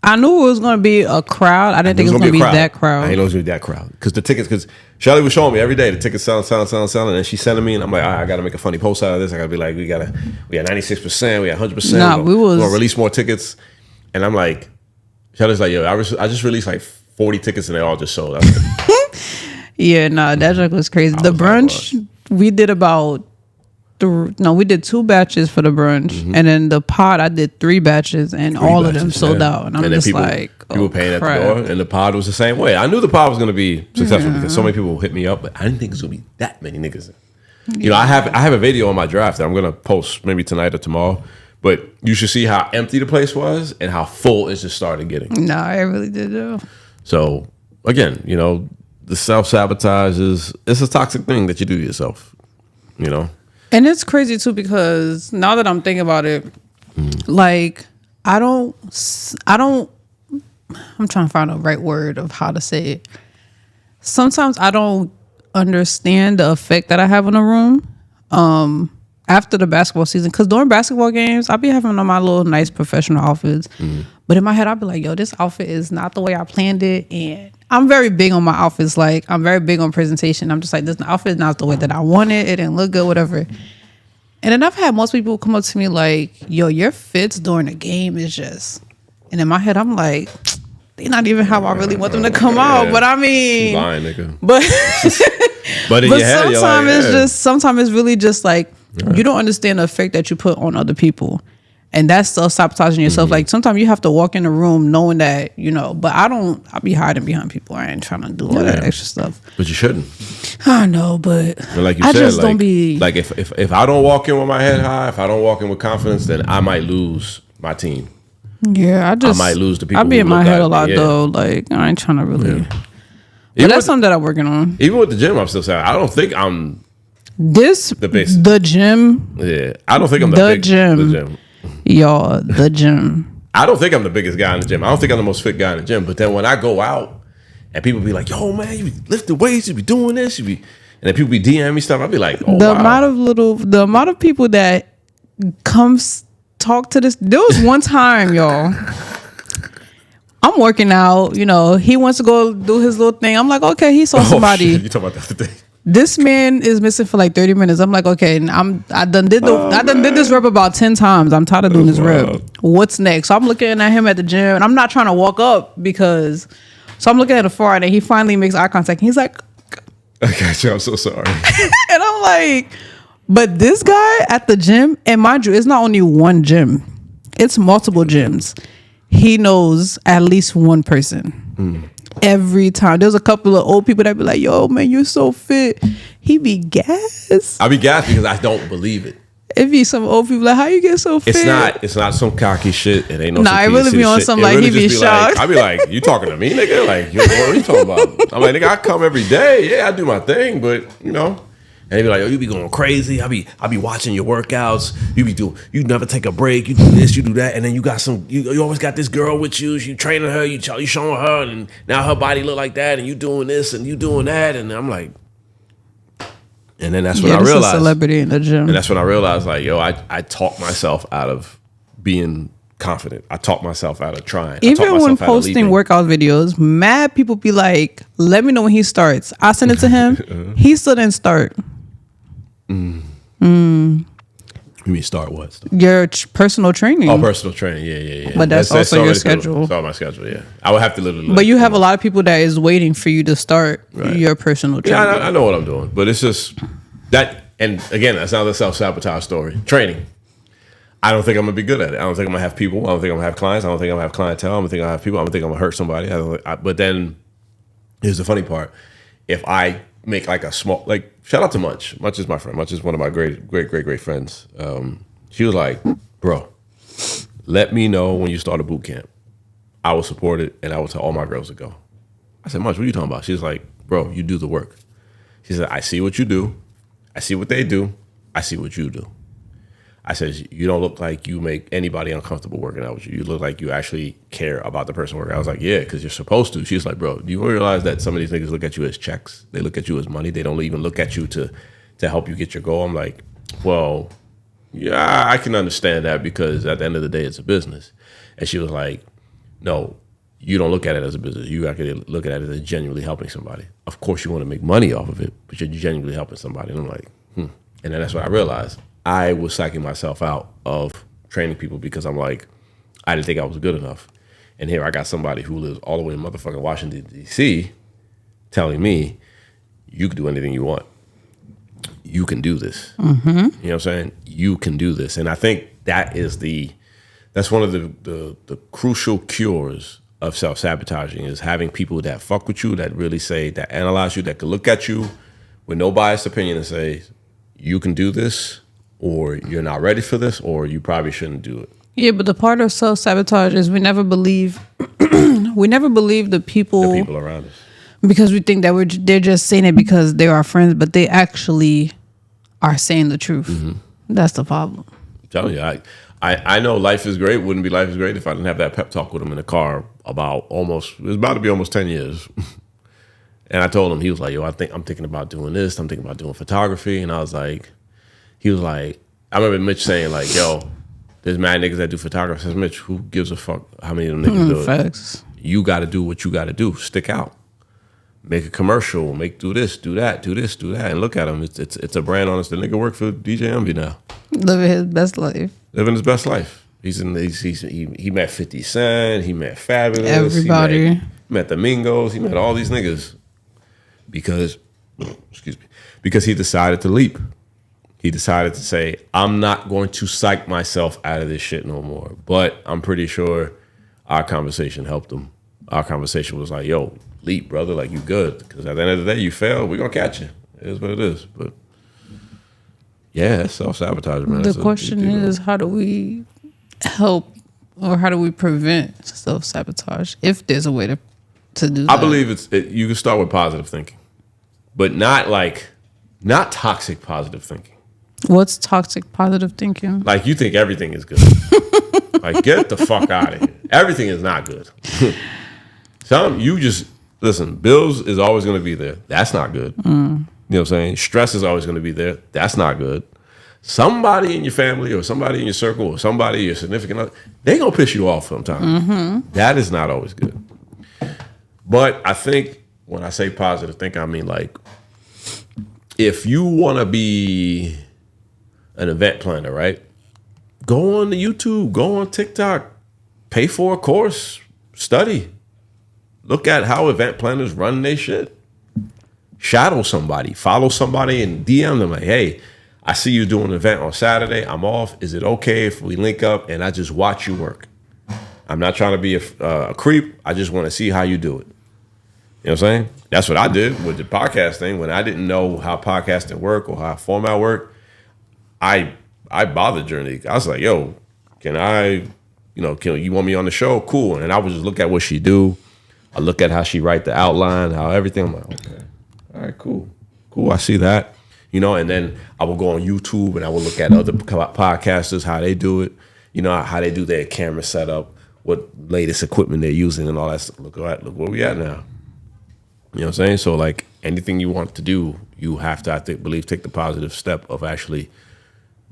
S2: I knew it was going to be a crowd. I didn't think it was going to be that crowd.
S1: I didn't know it was going to be that crowd. Because Shelly was showing me every day the tickets selling. And she sending me, and I'm like, all right, I got to make a funny post out of this. I got to be like, we got 96%, we got 100%.
S2: Nah, we're going
S1: to release more tickets. And I'm like, Shelly's like, yo, I just released like 40 tickets and they all just sold.
S2: Yeah, nah, that joke was crazy. The brunch, we did we did 2 batches for the brunch, and then the pod I did 3 batches, and all of them sold out. And I'm just like,
S1: people paying at the door, and the pod was the same way. I knew the pod was going to be successful because so many people hit me up, but I didn't think it was going to be that many niggas. I have a video on my draft that I'm going to post maybe tonight or tomorrow, but you should see how empty the place was and how full it just started getting.
S2: No, I really did though.
S1: So again, the self-sabotage it's a toxic thing that you do to yourself,
S2: And it's crazy too because now that I'm thinking about it, like I'm trying to find the right word of how to say it. Sometimes I don't understand the effect that I have in a room after the basketball season. Because during basketball games, I'll be having on my little nice professional outfits. But in my head, I'll be like, yo, this outfit is not the way I planned it. And I'm very big on my outfits. Like, I'm very big on presentation. I'm just like, this outfit is not the way that I want it. It didn't look good, whatever. And then I've had most people come up to me like, yo, your fits during the game is just, and in my head, I'm like, they're not even how I really want them to come out. But I mean,
S1: lying, nigga.
S2: But
S1: but in your head, you're like,
S2: it's just, sometimes it's really just like, you don't understand the effect that you put on other people. And that's self-sabotaging yourself. Like sometimes you have to walk in a room knowing that, but I'll be hiding behind people. I ain't trying to do all that extra stuff.
S1: But you shouldn't.
S2: I know, but
S1: like you
S2: I
S1: said,
S2: just don't be
S1: like if I don't walk in with my head high, if I don't walk in with confidence, then I might lose my team.
S2: Yeah, I
S1: might lose the people.
S2: I be in my head a lot though. Like I ain't trying to really. Yeah. But that's something that I'm working on.
S1: Even with the gym, I'm still saying I don't think I'm
S2: the gym.
S1: Yeah, I don't think I'm the gym.
S2: Y'all, the gym.
S1: I don't think I'm the biggest guy in the gym. I don't think I'm the most fit guy in the gym. But then when I go out and people be like, "Yo, man, you be lifting weights, you be doing this, and then people be DMing me stuff, I'll be like, "Oh,
S2: the amount of people that comes talk to this. There was one time, y'all. I'm working out. He wants to go do his little thing. I'm like, okay, he saw somebody.
S1: You talking about the other day?
S2: This man is missing for like 30 minutes. I'm like, okay, I done did this rep about 10 times. I'm tired of doing this rep. What's next? So I'm looking at him at the gym, and I'm not trying to walk up so I'm looking at the far end, and he finally makes eye contact. And he's like,
S1: I got you. I'm so sorry.
S2: And I'm like, but this guy at the gym, and mind you, it's not only one gym, it's multiple gyms. He knows at least one person. Every time. There's a couple of old people that be like, yo, man, you're so fit. He be gassed.
S1: I be gassed because I don't believe it.
S2: It be some old people like, how you get so fit?
S1: It's not some cocky shit. It ain't no.
S2: Nah, it really be on some like really he be shocked.
S1: Like, I be like, you talking to me, nigga? Like, what are you talking about? I'm like, nigga, I come every day. Yeah, I do my thing, but And they be like, oh, you be going crazy. I be watching your workouts. You never take a break. You do this, you do that, and then you got you always got this girl with you. You training her, you showing her, and now her body look like that, and you doing this and you doing that, and I'm like, and then that's when I realized,
S2: a celebrity in the gym,
S1: and that's when I realized, like, yo, I talk myself out of being confident. I talk myself out of trying.
S2: Even when posting workout videos, mad people be like, let me know when he starts. I send it to him. He still didn't start.
S1: You mean start what?
S2: Your personal training.
S1: Oh, personal training. Yeah.
S2: But that's also your schedule.
S1: It's all my schedule, yeah. I would have to literally.
S2: But you have a lot of people that is waiting for you to start your personal training.
S1: Yeah, I know what I'm doing. But it's just that, and again, that's another self-sabotage story. Training. I don't think I'm going to be good at it. I don't think I'm going to have people. I don't think I'm going to have clients. I don't think I'm going to have clientele. I don't think I'm going to have people. I don't think I'm going to hurt somebody. But then here's the funny part. If I make like a small, like, shout out to Munch. Munch is my friend. Munch is one of my great friends. She was like, bro, let me know when you start a boot camp. I will support it, and I will tell all my girls to go. I said, Munch, what are you talking about? She's like, bro, you do the work. She said, I see what you do. I see what they do. I see what you do. I said, you don't look like you make anybody uncomfortable working out with you. You look like you actually care about the person working out. I was like, yeah, because you're supposed to. She's like, bro, do you realize that some of these niggas look at you as checks? They look at you as money. They don't even look at you to help you get your goal. I'm like, well, yeah, I can understand that because at the end of the day, it's a business. And she was like, no, you don't look at it as a business. You actually look at it as genuinely helping somebody. Of course, you want to make money off of it, but you're genuinely helping somebody. And I'm like, And then that's what I realized. I was psyching myself out of training people because I'm like, I didn't think I was good enough. And here I got somebody who lives all the way in motherfucking Washington, D.C. telling me, you can do anything you want. You can do this. Mm-hmm. You know what I'm saying? You can do this. And I think that's one of the crucial cures of self-sabotaging is having people that fuck with you, that really say, that analyze you, that can look at you with no biased opinion and say, you can do this, or you're not ready for this, or you probably shouldn't do it.
S2: Yeah, but the part of self-sabotage is we never believe the people
S1: around us.
S2: Because we think that they're just saying it because they're our friends, but they actually are saying the truth. Mm-hmm. That's the problem.
S1: I'm telling you, I know life is great. Wouldn't be life is great if I didn't have that pep talk with him in the car it was about to be almost 10 years. And I told him, he was like, yo, I'm thinking about doing this. I'm thinking about doing photography. And I was like, he was like, I remember Mitch saying like, yo, there's mad niggas that do photography. I says, Mitch, who gives a fuck how many of them niggas do it?
S2: Facts.
S1: You got to do what you got to do. Stick out. Make a commercial. Do this, do that, do this, do that. And look at him. It's a brand on us. The nigga work for DJ Envy now.
S2: Living his best life.
S1: Living his best life. He met 50 Cent. He met Fabulous.
S2: Everybody.
S1: He met the Mingos. He met all these niggas because he decided to leap. He decided to say, I'm not going to psych myself out of this shit no more. But I'm pretty sure our conversation helped him. Our conversation was like, yo, leap, brother. Like, you good. Because at the end of the day, you fail, we're going to catch you. It is what it is. But yeah, that's self-sabotage, man.
S2: The question is, how do we help or how do we prevent self-sabotage if there's a way to do that?
S1: I believe you can start with positive thinking, but not toxic positive thinking.
S2: What's toxic positive thinking?
S1: Like, you think everything is good. Like, get the fuck out of here. Everything is not good. Listen, bills is always going to be there. That's not good. You know what I'm saying? Stress is always going to be there. That's not good. Somebody in your family or somebody in your circle or somebody your significant other, they going to piss you off sometimes. That is not always good. But I think when I say positive thinking, I mean, like, if you want to be an event planner, right? Go on to YouTube, go on TikTok, pay for a course, study. Look at how event planners run their shit. Shadow somebody, follow somebody and DM them like, hey, I see you doing an event on Saturday. I'm off. Is it okay if we link up and I just watch you work? I'm not trying to be a creep. I just want to see how you do it. You know what I'm saying? That's what I did with the podcast thing. When I didn't know how podcasting worked or how format worked, I bothered Journey. I was like, yo, can you want me on the show? Cool. And I would just look at what she do. I look at how she write the outline, how everything. I'm like, okay, all right, cool. I see that. And then I will go on YouTube and I will look at other podcasters, how they do it, how they do their camera setup, what latest equipment they're using and all that stuff. Look where we at now. You know what I'm saying? So, like, anything you want to do, you have to, take the positive step of actually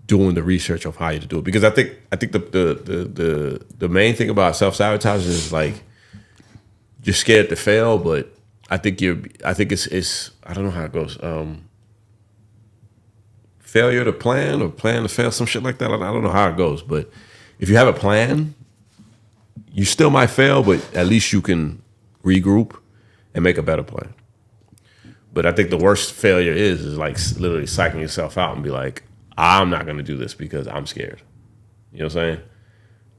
S1: doing the research of how you to do it. Because I think the main thing about self-sabotaging is, like, you're scared to fail, but I think it's I don't know how it goes. Failure to plan or plan to fail, some shit like that. I don't know how it goes, but if you have a plan, you still might fail, but at least you can regroup and make a better plan. But I think the worst failure is like literally psyching yourself out and be like, I'm not going to do this because I'm scared. You know what I'm saying?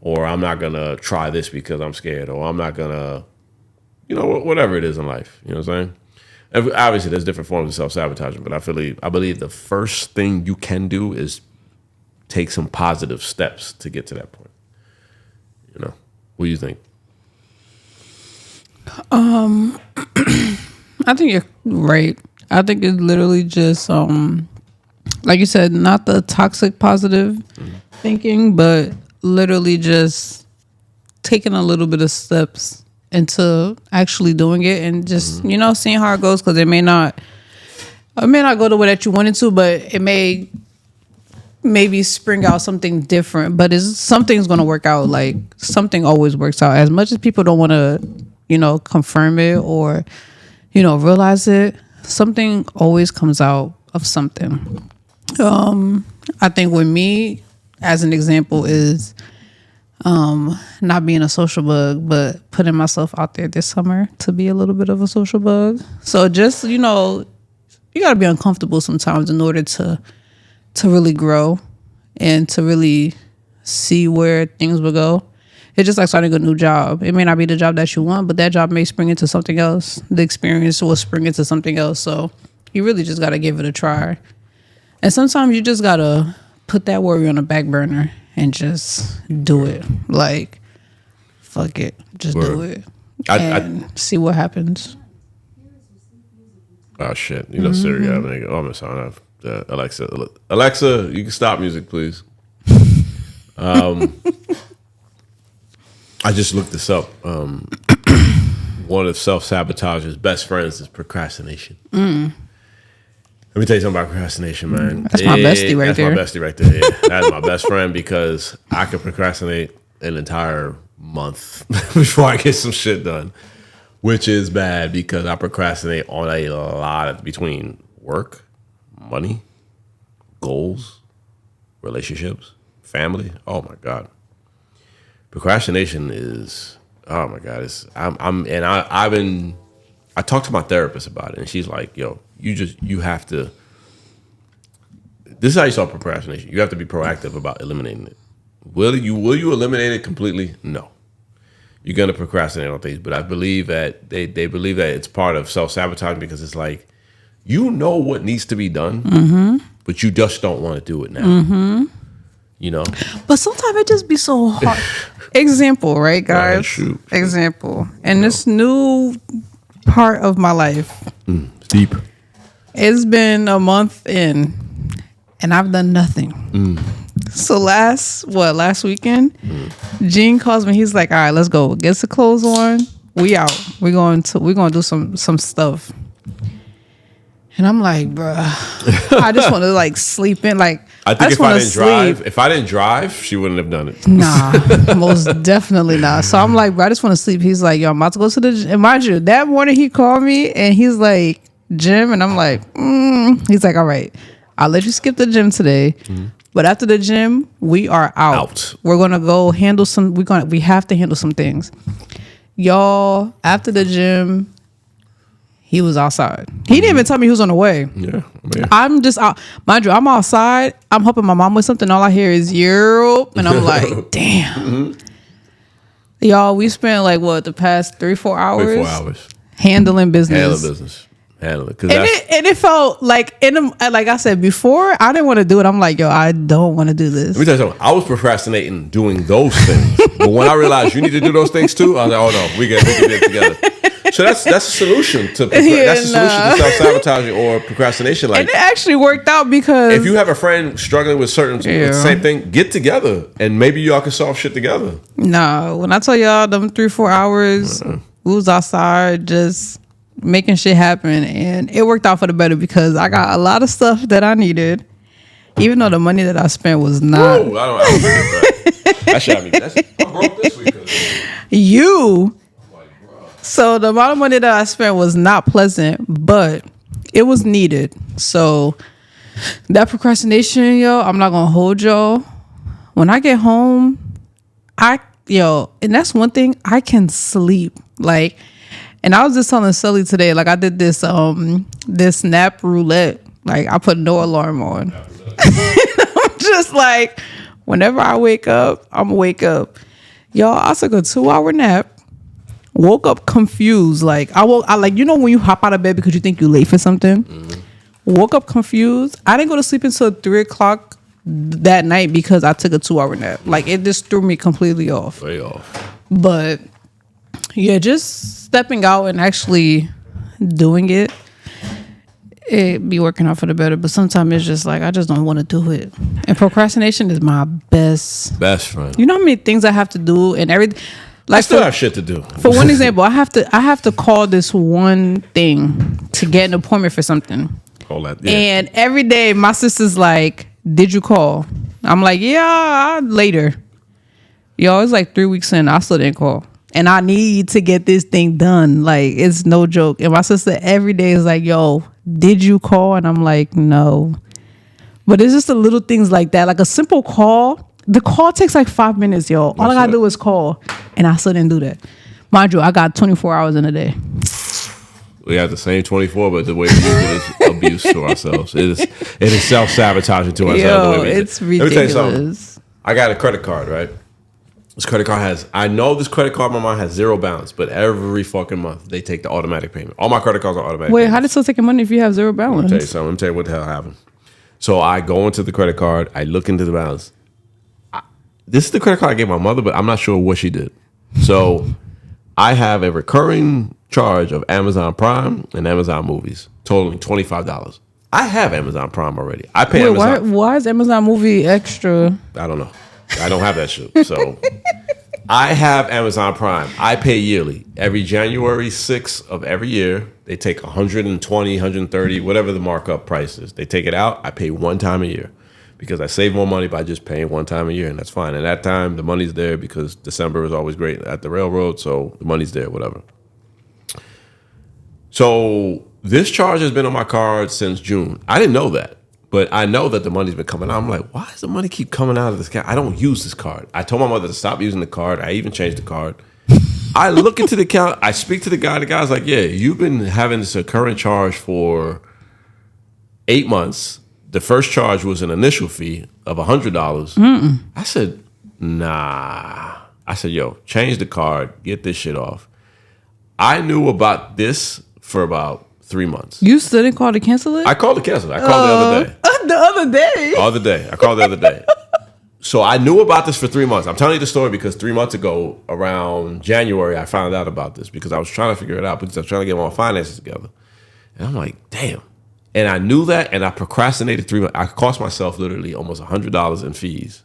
S1: Or I'm not going to try this because I'm scared. Or I'm not going to, whatever it is in life. You know what I'm saying? Obviously, there's different forms of self-sabotaging, but I believe the first thing you can do is take some positive steps to get to that point. What do you think?
S2: I think you're right. I think it's literally just, like you said, not the toxic positive thinking, but literally just taking a little bit of steps into actually doing it and just, seeing how it goes, because it may not go the way that you wanted to, but it may maybe spring out something different, but something's going to work out. Like, something always works out. As much as people don't want to, confirm it or, realize it, something always comes out of something. I think with me, as an example, is not being a social bug, but putting myself out there this summer to be a little bit of a social bug. So just, you got to be uncomfortable sometimes in order to really grow and to really see where things will go. It's just like starting a new job. It may not be the job that you want, but that job may spring into something else. The experience will spring into something else. So you really just got to give it a try. And sometimes you just got to put that worry on the back burner and just do it. Like, fuck it. Just do it. And see what happens.
S1: Oh, shit. Siri, I'm sorry. Alexa, you can stop music, please. I just looked this up. One of self-sabotage's best friends is procrastination. Let me tell you something about procrastination, man.
S2: That's my bestie right there.
S1: That's my bestie right there. Yeah. That's my best friend because I could procrastinate an entire month before I get some shit done, which is bad because I procrastinate on a lot between work, money, goals, relationships, family. Oh my God. Procrastination is, oh my God. I talked to my therapist about it, and she's like, yo, you have to, this is how you solve procrastination. You have to be proactive about eliminating it. Will you eliminate it completely? No. You're going to procrastinate on things, but I believe that they believe that it's part of self-sabotaging, because it's like, you know what needs to be done, but you just don't want to do it now. You know?
S2: But sometimes it just be so hard. Example, right, guys?
S1: Shoot.
S2: Example. In this new part of my life,
S1: It's deep.
S2: it's been a month in, and I've done nothing. So last weekend, Gene calls me. He's like, "All right, let's go. Get the clothes on. We out. We're going to do some stuff." And I'm like, "Bruh, I just want to like sleep in. Like,
S1: I think
S2: just
S1: if I
S2: wanna
S1: if I didn't drive, she wouldn't have done it.
S2: Nah, most definitely not." So I'm like, "Bro, I just want to sleep." He's like, "Yo, I'm about to go to the gym." And mind you, that morning he called me and he's like, "Gym," and I'm like, He's like, "All right, I'll let you skip the gym today." But after the gym, we are out. We're gonna go handle some. We have to handle some things, y'all. After the gym, he was outside. He didn't even tell me he was on the way.
S1: Yeah.
S2: I'm just out. Mind you, I'm outside. I'm helping my mom with something. All I hear is "Europe," and I'm like, "Damn." Y'all, we spent like the past 3-4 hours?
S1: 3-4 hours.
S2: Handling business.
S1: Handle it.
S2: And it felt like like I said before, I didn't want to do it. I'm like, yo, I don't want to do this.
S1: Let me tell you something. I was procrastinating doing those things, but when I realized you need to do those things too, I was like, oh no, we can do it together. So that's a solution to that's a solution to self-sabotaging or procrastination. Like,
S2: and it actually worked out because
S1: if you have a friend struggling with same thing, get together and maybe y'all can solve shit together.
S2: No, when I tell y'all them 3-4 hours, we was outside just making shit happen, and it worked out for the better because I got a lot of stuff that I needed, even though the money that I spent was not.
S1: Ooh, I don't that shit. I mean, I'm broke this week.
S2: You. So the amount of money that I spent was not pleasant, but it was needed. So that procrastination, yo, I'm not gonna hold y'all. When I get home, and that's one thing, I can sleep. Like, and I was just telling Sully today, like I did this nap roulette. Like I put no alarm on. I'm just like, whenever I wake up, I'm gonna wake up. Y'all, I took a 2-hour nap. Woke up confused. Like I like, you know when you hop out of bed because you think you're late for something? Woke up confused. I didn't go to sleep until 3:00 that night because I took a 2-hour nap. Like it just threw me completely off.
S1: Way off.
S2: But yeah, just stepping out and actually doing it be working out for the better. But sometimes it's just like I just don't want to do it. And procrastination is my best
S1: friend.
S2: You know how many things I have to do and everything. Like
S1: I still have shit to do.
S2: For one example, I have to call this one thing to get an appointment for something.
S1: Call that. Yeah.
S2: And every day my sister's like, "Did you call?" I'm like, "Yeah, later." Yo, it's like 3 weeks in, I still didn't call. And I need to get this thing done. Like, it's no joke. And my sister every day is like, "Yo, did you call?" And I'm like, "No." But it's just the little things like that. Like a simple call. The call takes like 5 minutes, yo. All I gotta do is call. And I still didn't do that. Mind you, I got 24 hours in a day.
S1: We have the same 24, but the way we use it is abuse to ourselves. It is self-sabotaging to ourselves.
S2: Yo, it's ridiculous.
S1: Let me tell you something. I got a credit card, right? This credit card I know this credit card my mom has zero balance, but every fucking month they take the automatic payment. All my credit cards are automatic.
S2: Wait, how did still taking money if you have zero balance?
S1: Let me tell you something. Let me tell you what the hell happened. So I go into the credit card. I look into the balance. This is the credit card I gave my mother, but I'm not sure what she did. So I have a recurring charge of Amazon Prime and Amazon Movies, totaling $25. I have Amazon Prime already. I pay Amazon.
S2: Why is Amazon Movie extra?
S1: I don't know. I don't have that shit. So I have Amazon Prime. I pay yearly. Every January 6th of every year, they take 120, 130, whatever the markup price is. They take it out. I pay one time a year because I save more money by just paying one time a year, and that's fine. And that time, the money's there because December is always great at the railroad, so the money's there, whatever. So this charge has been on my card since June. I didn't know that, But I know that the money's been coming out. I'm like, why does the money keep coming out of this account? I don't use this card. I told my mother to stop using the card. I even changed the card. I look into the account. I speak to the guy. The guy's like, yeah, you've been having this current charge for 8 months. The first charge was an initial fee of $100. I said, nah. I said, yo, change the card. Get this shit off. I knew about this for about 3 months.
S2: You still didn't call to cancel it?
S1: I called to cancel it. I called the other day.
S2: The other day?
S1: The other day. I called the other day. So I knew about this for 3 months. I'm telling you the story because 3 months ago, around January, I found out about this because I was trying to figure it out because I was trying to get my finances together. And I'm like, damn. And I knew that, and I procrastinated 3 months. I cost myself literally almost $100 in fees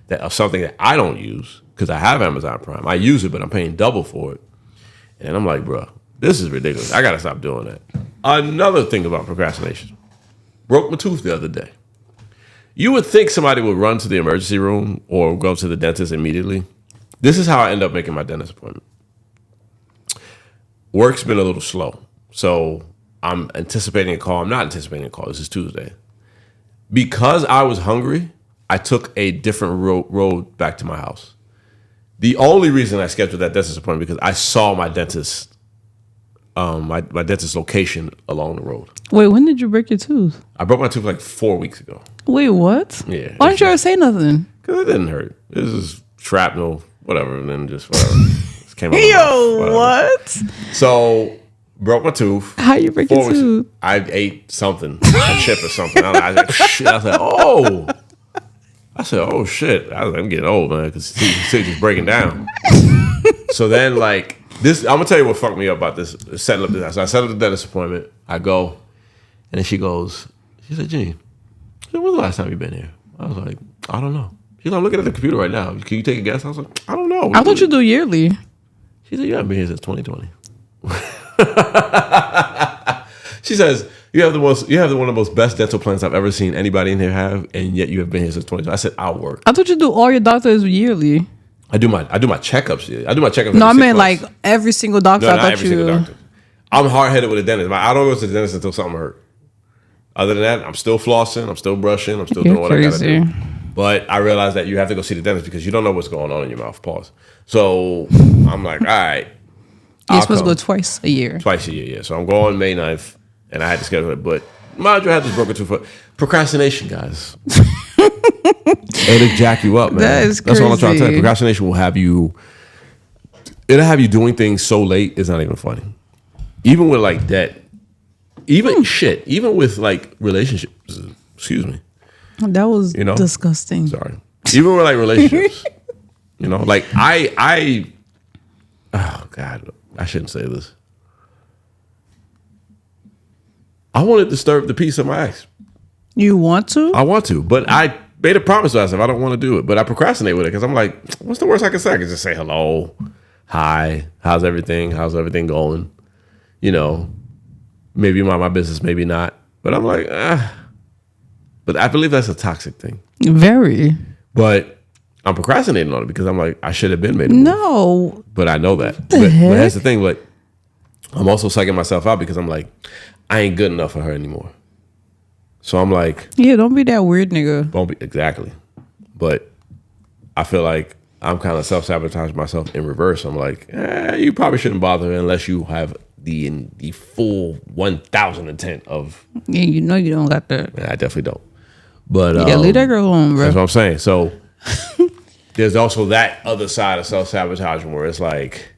S1: that of something that I don't use because I have Amazon Prime. I use it, but I'm paying double for it. And I'm like, bro, this is ridiculous. I got to stop doing that. Another thing about procrastination. Broke my tooth the other day. You would think somebody would run to the emergency room or go to the dentist immediately. This is how I end up making my dentist appointment. Work's been a little slow. So I'm anticipating a call. I'm not anticipating a call. This is Tuesday. Because I was hungry, I took a different road back to my house. The only reason I scheduled that dentist appointment because I saw my dentist, my dentist location along the road.
S2: Wait, when did you break your tooth?
S1: I broke my tooth like 4 weeks ago.
S2: Wait, what?
S1: Yeah.
S2: Why didn't you ever say nothing?
S1: Because it didn't hurt. This is shrapnel, whatever, and then just whatever. Just came out
S2: Yo, what?
S1: So, broke my tooth.
S2: How you break your tooth?
S1: I ate something, a chip or something. I was like, shit. I said, oh. I said, oh, shit. I'm getting old, man, because he's just breaking down. So then, like, this, I'm going to tell you what fucked me up about this, setting up this. So I set up the dentist appointment. I go, and then she said, Gene, when's the last time you been here? I was like, I don't know. She's like, I'm looking at the computer right now. Can you take a guess? I was like, I don't know.
S2: I thought you do yearly.
S1: She said, you haven't been here since 2020. She says, you have one of the most best dental plans I've ever seen anybody in here have, and yet you have been here since 2020. I said, I'll work.
S2: I thought you do all your doctors yearly.
S1: I do my checkups. I do my checkups.
S2: No, I mean like every single doctor.
S1: No, not every single doctor. I'm hard-headed with a dentist. I don't go to the dentist until something hurt. Other than that, I'm still flossing. I'm still brushing. I'm still doing what I gotta do. But I realize that you have to go see the dentist because you don't know what's going on in your mouth. Pause. So I'm like, all right.
S2: You're supposed to go twice a year.
S1: Twice a year, yeah. So I'm going May 9th, and I had to schedule it. But mind you, I had this broken tooth. Procrastination, guys. It'll jack you up, man.
S2: That is crazy.
S1: That's all I'm trying to tell you. Procrastination will have you. It'll have you doing things so late. It's not even funny. Even with like debt. Even with like relationships. Excuse me.
S2: That was disgusting.
S1: Sorry. Even with like relationships. Like oh God, I shouldn't say this. I want to disturb the peace of my ex.
S2: You want to?
S1: I want to, but I made a promise to myself I don't want to do it. But I procrastinate with it because I'm like, what's the worst I can say? I can just say hello, hi, how's everything? How's everything going? Maybe mind my business, maybe not. But I'm like, But I believe that's a toxic thing.
S2: Very.
S1: But I'm procrastinating on it because I'm like, I should have been made a move.
S2: No.
S1: But I know that.
S2: But
S1: that's the thing. But I'm also psyching myself out because I'm like, I ain't good enough for her anymore. So I'm like,
S2: yeah, don't be that weird nigga.
S1: Don't be exactly. But I feel like I'm kind of self-sabotaging myself in reverse. I'm like, you probably shouldn't bother unless you have the full 1,000 intent of.
S2: Yeah, you don't got that.
S1: I definitely don't. But
S2: yeah, leave that girl alone, bro.
S1: That's what I'm saying. So there's also that other side of self-sabotaging where it's like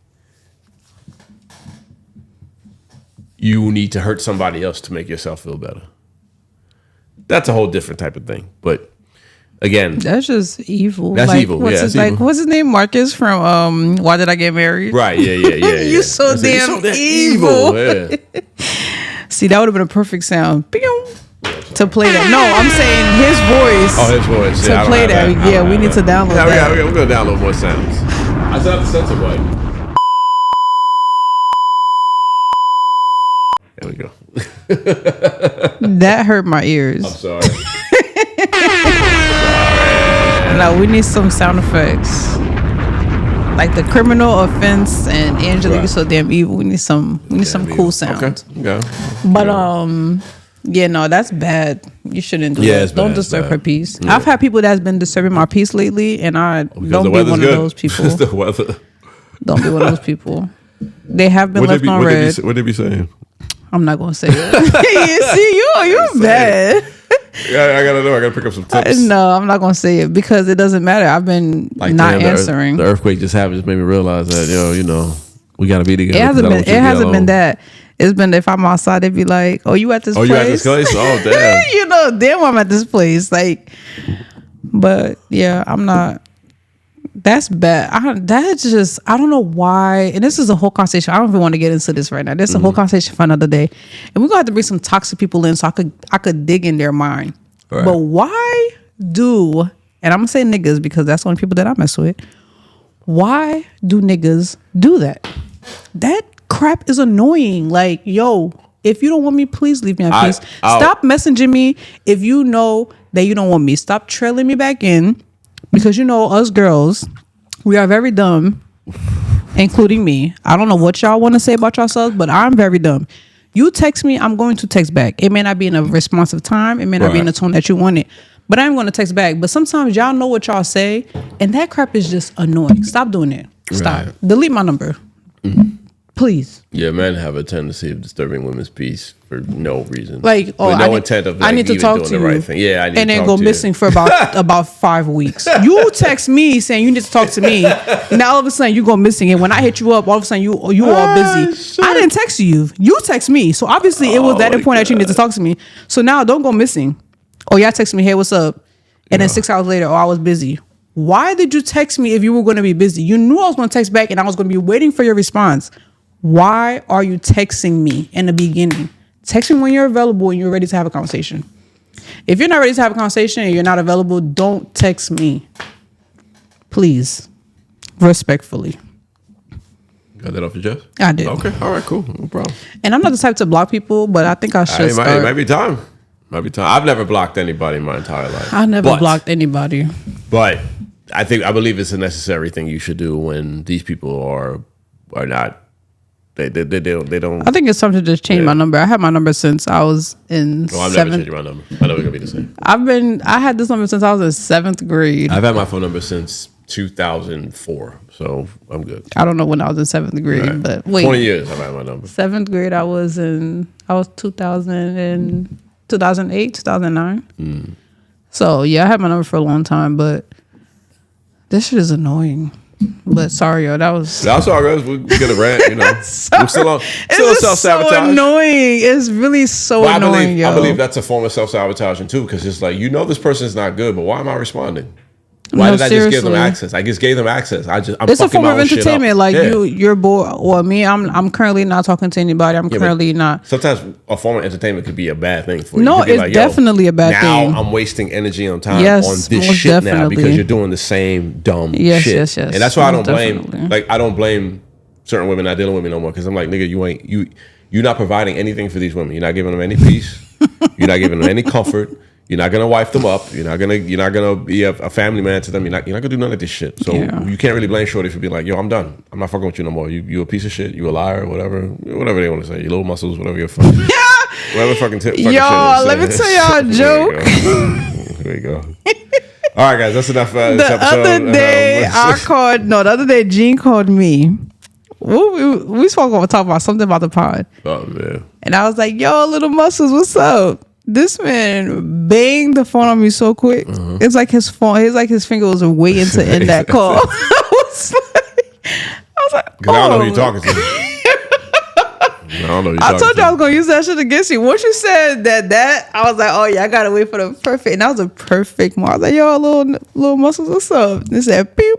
S1: you need to hurt somebody else to make yourself feel better. That's a whole different type of thing. But again,
S2: that's just evil.
S1: That's evil.
S2: What's his name? Marcus from Why Did I Get Married?
S1: Right. Yeah.
S2: You're so damn evil.
S1: Yeah.
S2: See, that would have been a perfect sound. To play that. No, I'm saying his voice.
S1: Oh, his voice.
S2: To play that. Yeah, we need to download that.
S1: Yeah, we're going to download more sounds. I still have the censor button. There we go.
S2: That hurt my ears.
S1: I'm sorry.
S2: No, we need some sound effects. Like the criminal offense and Angela, you're so damn evil. We need some cool sounds.
S1: Okay. Yeah.
S2: But Yeah, no, that's bad. You shouldn't do
S1: Yeah,
S2: that. Don't
S1: bad,
S2: disturb
S1: bad.
S2: her peace.
S1: Yeah.
S2: I've had people that's been disturbing my peace lately, and I
S1: Because
S2: don't
S1: the
S2: be
S1: weather's
S2: one
S1: good.
S2: of those people.
S1: It's the weather.
S2: Don't be one of those people. They have been left on
S1: What
S2: red.
S1: they be saying?
S2: I'm not gonna say it. Yeah, see, you bad.
S1: Yeah, I gotta know. I gotta pick up some tips.
S2: No, I'm not gonna say it because it doesn't matter. I've been not answering.
S1: The earthquake just happened. Just made me realize that we gotta be together.
S2: It hasn't been that. It's been if I'm outside, they'd be like, "Oh, you at this place?
S1: You at this place? Oh, damn.
S2: Damn, I'm at this place." Like, but yeah, I'm not. That's bad. I don't know why. And this is a whole conversation. I don't even want to get into this right now. This is a whole conversation for another day. And we're gonna have to bring some toxic people in so I could dig in their mind. Right. But why do, and I'm gonna say niggas because that's the only people that I mess with. Why do niggas do that? That crap is annoying. Like, yo, if you don't want me, please leave me in peace. Stop messaging me if you know that you don't want me. Stop trailing me back in. Because us girls, we are very dumb, including me. I don't know what y'all want to say about yourselves, but I'm very dumb. You text me, I'm going to text back. It may not be in a responsive time. It may not be in the tone that you want it. But I'm going to text back. But sometimes y'all know what y'all say, and that crap is just annoying. Stop doing it. Stop. Right. Delete my number. Mm-hmm. Please.
S1: Yeah, men have a tendency of disturbing women's peace for no reason.
S2: Like,
S1: with no intent of
S2: I need to talk to you.
S1: Right thing. Yeah, I need
S2: and
S1: to
S2: then
S1: talk
S2: go missing for about 5 weeks. You text me saying you need to talk to me. Now all of a sudden you go missing, and when I hit you up, all of a sudden you all busy. Shit. I didn't text you. You text me. So obviously it was that point that you need to talk to me. So now don't go missing. Oh, y'all text me, hey, what's up? And then 6 hours later, I was busy. Why did you text me if you were going to be busy? You knew I was going to text back and I was going to be waiting for your response. Why are you texting me in the beginning? Text me when you're available and you're ready to have a conversation. If you're not ready to have a conversation and you're not available, don't text me. Please. Respectfully.
S1: Got that off your chest?
S2: I did.
S1: Okay. All right, cool. No problem.
S2: And I'm not the type to block people, but I think I should
S1: It might be time. I've never blocked anybody in my entire life.
S2: I never blocked anybody.
S1: But I believe it's a necessary thing you should do when these people are not. They don't.
S2: I think it's time to just change my number. I had my number since I was in
S1: I've never changed my number. I know we're gonna be the same.
S2: I had this number since I was in 7th grade.
S1: I've had my phone number since 2004, so I'm good.
S2: I don't know when I was in 7th grade, but wait,
S1: 20 years I've had my number.
S2: 7th grade, I was 2008, 2009. So yeah, I had my number for a long time, but this shit is annoying. But sorry, yo, that's all,
S1: guys. We get a rant, We're still on self-sabotage.
S2: So annoying. It's really so annoying, yo.
S1: I believe that's a form of self-sabotaging too, because it's like, this person's not good, but why am I responding? Why did I just give them access? I just gave them access. It's a form of entertainment.
S2: Like you're bored, or me. I'm currently not talking to anybody. I'm currently not.
S1: Sometimes a form of entertainment could be a bad thing for you.
S2: No, it's definitely a bad thing.
S1: Now I'm wasting energy and time on this shit now because you're doing the same dumb shit. Yes. And that's why I don't blame. Like I don't blame certain women not dealing with me no more because I'm like, nigga, you're not providing anything for these women. You're not giving them any peace. You're not giving them any comfort. You're not gonna wife them up. You're not gonna be a family man to them. You're not gonna do none of this shit. So you can't really blame Shorty for being like, yo, I'm done. I'm not fucking with you no more. You a piece of shit. You a liar. Whatever they want to say. Your little muscles. Whatever your fucking. Whatever fucking tip.
S2: Yo, let me tell y'all a joke.
S1: There you go. All right, guys. That's enough.
S2: The other day, Gene called me. We spoke talk about something about the pod.
S1: Oh man.
S2: And I was like, yo, little muscles, what's up? This man banged the phone on me so quick. It's like his finger was waiting to end that call. I was like,
S1: I don't know who you're talking to.
S2: I told you I was gonna use that shit against you. Once you said that, I was like, oh yeah, I gotta wait for the perfect. And that was a perfect moment. I was like, yo, little muscles, what's up? And they said, beep.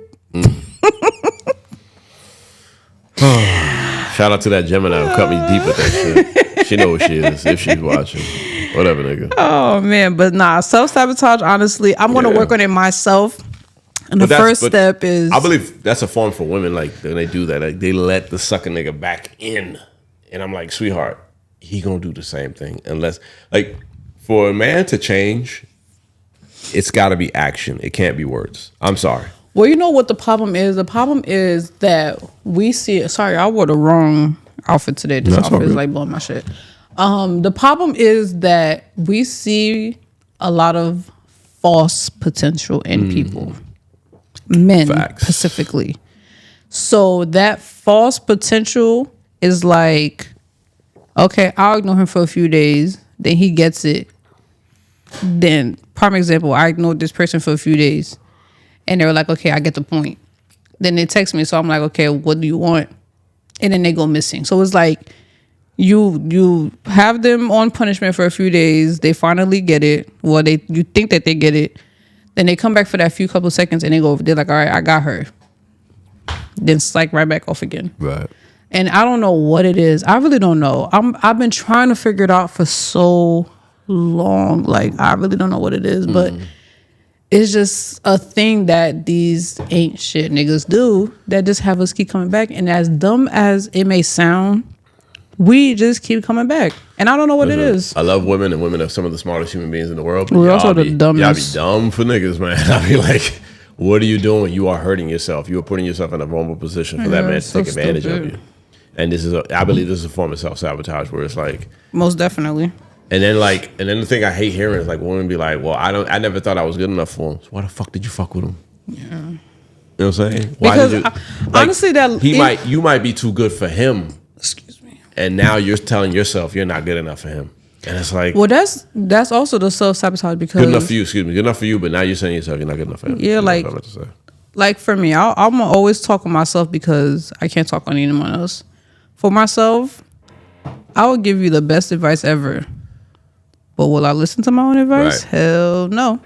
S1: Shout out to that Gemini who cut me deep with that shit. She know what she is if she's watching. Whatever, nigga.
S2: Oh man, but nah, self-sabotage, honestly, I'm gonna work on it myself. And the first step is,
S1: I believe that's a form for women. Like when they do that, like, they let the sucker nigga back in, and I'm like, sweetheart, he gonna do the same thing unless, like, for a man to change, it's got to be action. It can't be words. I'm sorry.
S2: Well, you know what the problem is? The problem is that we see. Sorry, I wore the wrong outfit today. This outfit is like blowing my shit. The problem is that we see a lot of false potential in people, men
S1: Facts.
S2: specifically. So that false potential is like, okay, I'll ignore him for a few days. Then he gets it. Then, prime example, I ignored this person for a few days. And they were like, okay, I get the point. Then they text me. So I'm like, okay, what do you want? And then they go missing. So it's like, you have them on punishment for a few days. They finally get it. Well, you think that they get it. Then they come back for that few couple seconds and they're like, all right, I got her. Then psych right back off again.
S1: Right.
S2: And I don't know what it is. I really don't know. I've been trying to figure it out for so long. Like, I really don't know what it is, but it's just a thing that these ain't shit niggas do that just have us keep coming back. And as dumb as it may sound, we just keep coming back. And I don't know what it is.
S1: I love women, and women are some of the smartest human beings in the world. But
S2: We're also the dumbest.
S1: Y'all be dumb for niggas, man. I be like, what are you doing? You are hurting yourself. You are putting yourself in a vulnerable position for that man to take advantage of you. And I believe this is a form of self-sabotage where it's like,
S2: most definitely.
S1: and then the thing I hate hearing is like women be like, well, I never thought I was good enough for him. So why the fuck did you fuck with him?
S2: Yeah.
S1: You know what I'm saying?
S2: Because honestly,
S1: you might be too good for him.
S2: Excuse me.
S1: And now you're telling yourself you're not good enough for him. And it's like,
S2: well, that's also the self-sabotage because
S1: good enough for you, excuse me. Good enough for you, but now you're saying yourself you're not good enough for him.
S2: Yeah, like, like for me, I'm always talk with myself because I can't talk on anyone else. For myself, I will give you the best advice ever. But will I listen to my own advice?
S1: Right.
S2: Hell no.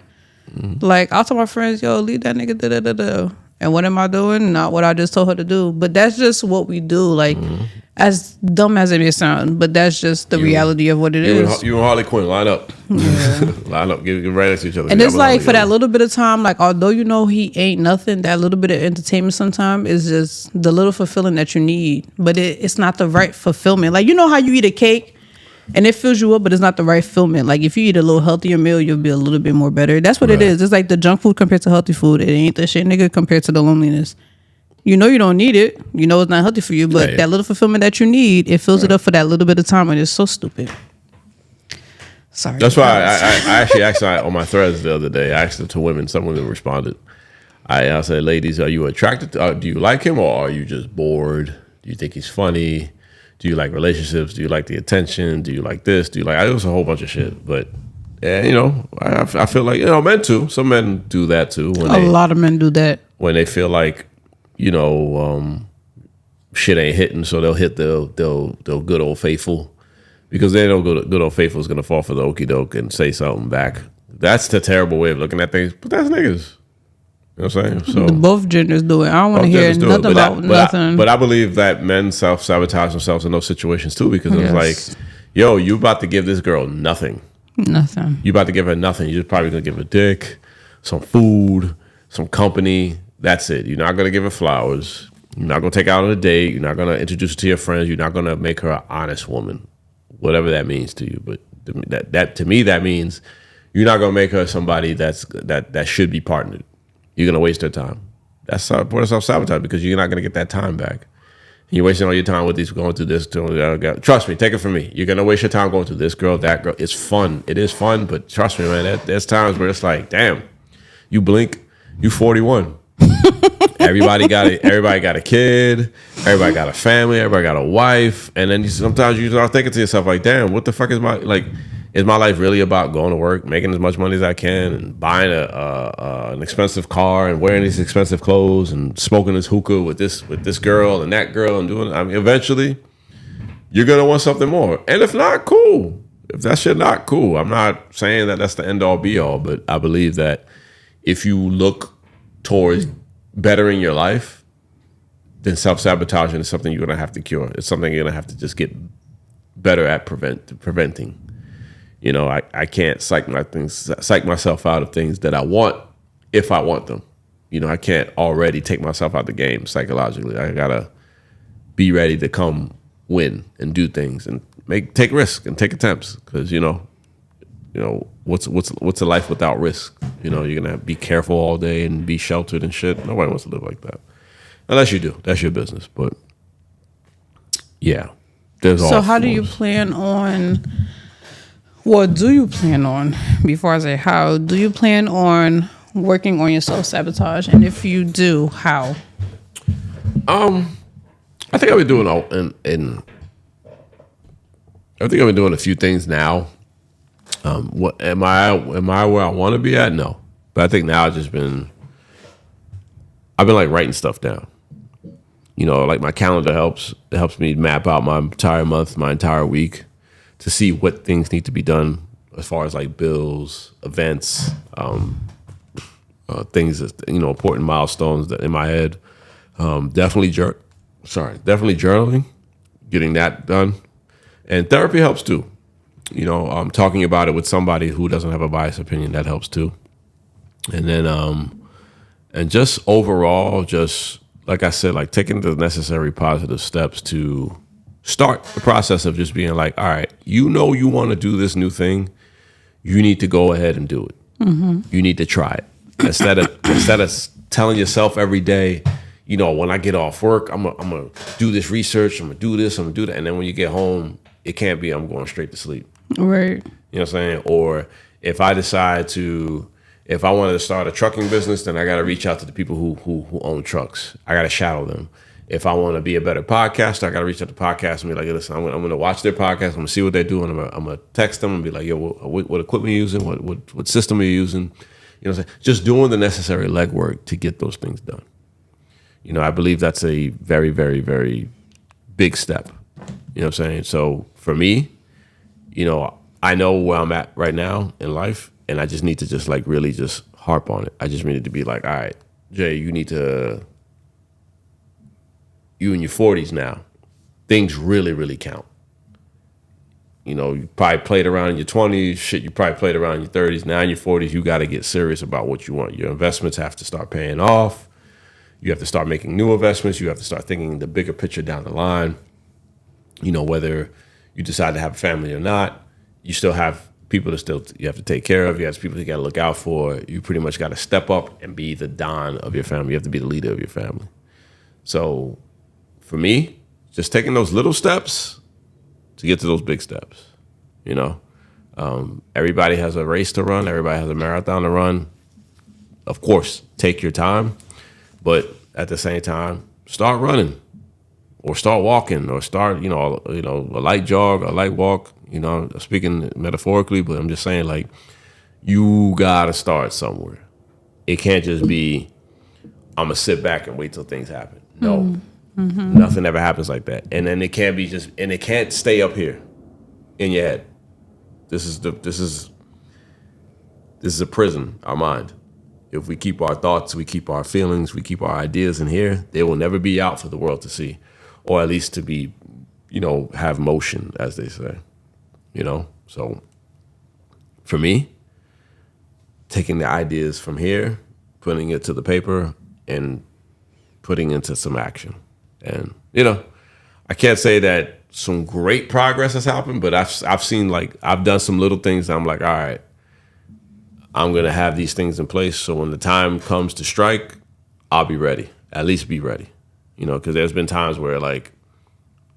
S2: Like, I'll tell my friends, yo, leave that nigga, da-da-da-da. And what am I doing? Not what I just told her to do. But that's just what we do. Like, as dumb as it may sound, but that's just the reality of what it is.
S1: You and Harley Quinn, line up.
S2: Yeah.
S1: Line up, get right next to each other.
S2: And it's like, for that little bit of time, like, although you know he ain't nothing, that little bit of entertainment sometimes is just the little fulfilling that you need. But it's not the right fulfillment. Like, you know how you eat a cake and it fills you up, but it's not the right fulfillment. Like, if you eat a little healthier meal, you'll be a little bit more better. That's what it is. It's like the junk food compared to healthy food. It ain't the shit, nigga, compared to the loneliness. You know you don't need it. You know it's not healthy for you, but that little fulfillment that you need, it fills it up for that little bit of time, and it's so stupid. Sorry.
S1: That's why I actually asked on my threads the other day. I asked it to women. Some women responded. I said, ladies, are you attracted to, do you like him, or are you just bored? Do you think he's funny? Do you like relationships? Do you like the attention? Do you like this? Do you like? It was a whole bunch of shit, but yeah, you know, I feel like, you know, men too. Some men do that too.
S2: A lot of men do that
S1: when they feel like, you know, shit ain't hitting, so they'll hit the good old faithful, because they know good old faithful is gonna fall for the okie doke and say something back. That's the terrible way of looking at things, but that's niggas. You know what I'm saying? So
S2: both genders do it. I don't want to hear nothing about nothing.
S1: But I believe that men self-sabotage themselves in those situations too, because it's like, yo, you about to give this girl nothing.
S2: Nothing.
S1: You about to give her nothing. You're just probably gonna give her dick, some food, some company. That's it. You're not going to give her flowers. You're not going to take her out on a date. You're not going to introduce her to your friends. You're not going to make her an honest woman, whatever that means to you. But that to me, that means you're not going to make her somebody that should be partnered. You're going to waste her time. That's part of self-sabotage, because you're not going to get that time back. You're wasting all your time with these, going through this. Trust me, take it from me. You're going to waste your time going through this girl, that girl. It's fun. It is fun, but trust me, man, there's times where it's like, damn, you blink, you 41. Everybody got a kid, everybody got a family, everybody got a wife, and then sometimes you start thinking to yourself like, damn, what the fuck is my life really about? Going to work, making as much money as I can, and buying an expensive car, and wearing these expensive clothes, and smoking this hookah with this girl and that girl, and doing. I mean, eventually, you're gonna want something more, and if not, cool. If that shit not cool, I'm not saying that that's the end all be all, but I believe that if you look towards bettering your life, then self-sabotaging is something you're going to have to cure. It's something you're going to have to just get better at preventing. You know, I can't psych myself out of things that I want if I want them. You know, I can't already take myself out the game psychologically. I got to be ready to come win and do things and take risks and take attempts, because, you know, what's a life without risk? You know, you're gonna be careful all day and be sheltered and shit. Nobody wants to live like that, unless you do. That's your business. But yeah, There's all
S2: So how do you
S1: forms.
S2: plan on, what do you plan on, before I say how, do you plan on working on your self-sabotage? And if you do, how?
S1: I think I've been doing I think I've been doing a few things now. What am I where I want to be at? No, but I think now I've been like writing stuff down. You know, like my calendar helps. It helps me map out my entire month, my entire week, to see what things need to be done as far as like bills, events, things that, you know, important milestones that in my head. Definitely journaling, getting that done, and therapy helps too. You know, talking about it with somebody who doesn't have a biased opinion, that helps too. And then, and just overall, just like I said, like taking the necessary positive steps to start the process of just being like, all right, you know, you want to do this new thing, you need to go ahead and do it. You need to try it instead of telling yourself every day, you know, when I get off work, I'm gonna do this research, I'm gonna do this, I'm gonna do that, and then when you get home, it can't be I'm going straight to sleep.
S2: Right.
S1: You know what I'm saying? Or if I wanted to start a trucking business, then I got to reach out to the people who own trucks. I got to shadow them. If I want to be a better podcaster, I got to reach out to podcasts and be like, listen, I'm going to watch their podcast. I'm going to see what they're doing. I'm going to text them and be like, yo, what equipment are you using? What system are you using? You know what I'm saying? Just doing the necessary legwork to get those things done. You know, I believe that's a very, very, very big step. You know what I'm saying? So for me, you know, I know where I'm at right now in life, and I just need to just like really just harp on it. I just needed to be like, all right, Jay, you in your 40s now. Things really, really count. You know, you probably played around in your 20s, shit, you probably played around in your 30s. Now in your 40s, you got to get serious about what you want. Your investments have to start paying off. You have to start making new investments. You have to start thinking the bigger picture down the line. You know, whether you decide to have a family or not, you still have people you have to take care of. You have people you got to look out for. You pretty much got to step up and be the don of your family. You have to be the leader of your family. So for me, just taking those little steps to get to those big steps, you know. Everybody has a race to run. Everybody has a marathon to run. Of course, take your time, but at the same time, start running. Or start walking, or start, you know, a light jog, a light walk. You know, speaking metaphorically, but I'm just saying, like, you gotta start somewhere. It can't just be, I'm gonna sit back and wait till things happen. No, nothing ever happens like that. And then it can't be and it can't stay up here in your head. This is a prison, our mind. If we keep our thoughts, we keep our feelings, we keep our ideas in here, they will never be out for the world to see. Or at least to be, you know, have motion, as they say, you know? So for me, taking the ideas from here, putting it to the paper, and putting into some action. And, you know, I can't say that some great progress has happened, but I've seen, like, I've done some little things that I'm like, all right, I'm going to have these things in place. So when the time comes to strike, I'll be ready, at least be ready. You know, because there's been times where, like,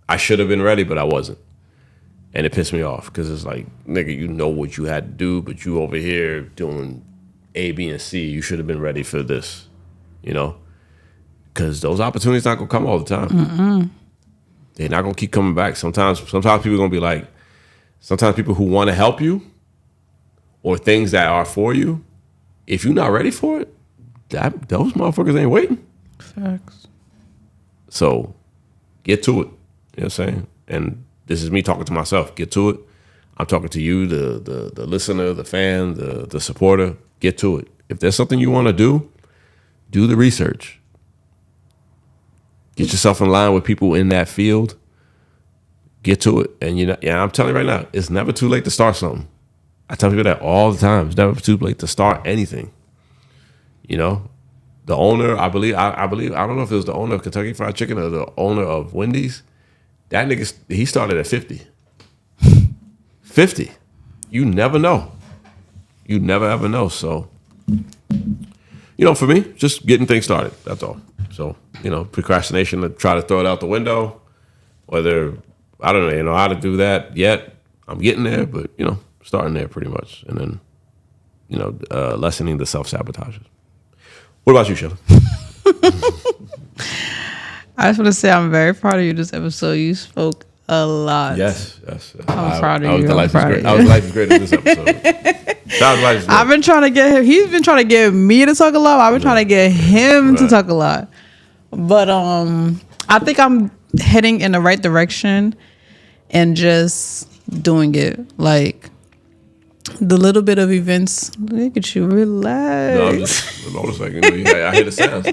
S1: I should have been ready, but I wasn't. And it pissed me off because it's like, nigga, you know what you had to do, but you over here doing A, B, and C. You should have been ready for this, you know? Because those opportunities not going to come all the time. They're not going to keep coming back. Sometimes people are going to be like, sometimes people who want to help you or things that are for you, if you're not ready for it, those motherfuckers ain't waiting.
S2: Facts.
S1: So get to it. You know what I'm saying? And this is me talking to myself. Get to it. I'm talking to you, the listener, the fan, the supporter. Get to it. If there's something you want to do the research. Get yourself in line with people in that field. Get to it. And I'm telling you right now, it's never too late to start something. I tell people that all the time. It's never too late to start anything. You know? The owner, I believe, I don't know if it was the owner of Kentucky Fried Chicken or the owner of Wendy's. That nigga, he started at 50. 50. You never know. You never ever know. So, you know, for me, just getting things started. That's all. So, you know, procrastination, to try to throw it out the window, whether I don't know how to do that yet. I'm getting there, but starting there pretty much, and then lessening the self-sabotages. What about you, Shellz?
S2: I just want to say I'm very proud of you this episode. You spoke a lot.
S1: Yes.
S2: I'm proud of you.
S1: I was life is great in this episode.
S2: I've been trying to get him. He's been trying to get me to talk a lot. I've been trying to get him to talk a lot. But I think I'm heading in the right direction and just doing it. Like the little bit of events. Look at you, relax.
S1: No, I'm just noticing. I hear the sounds.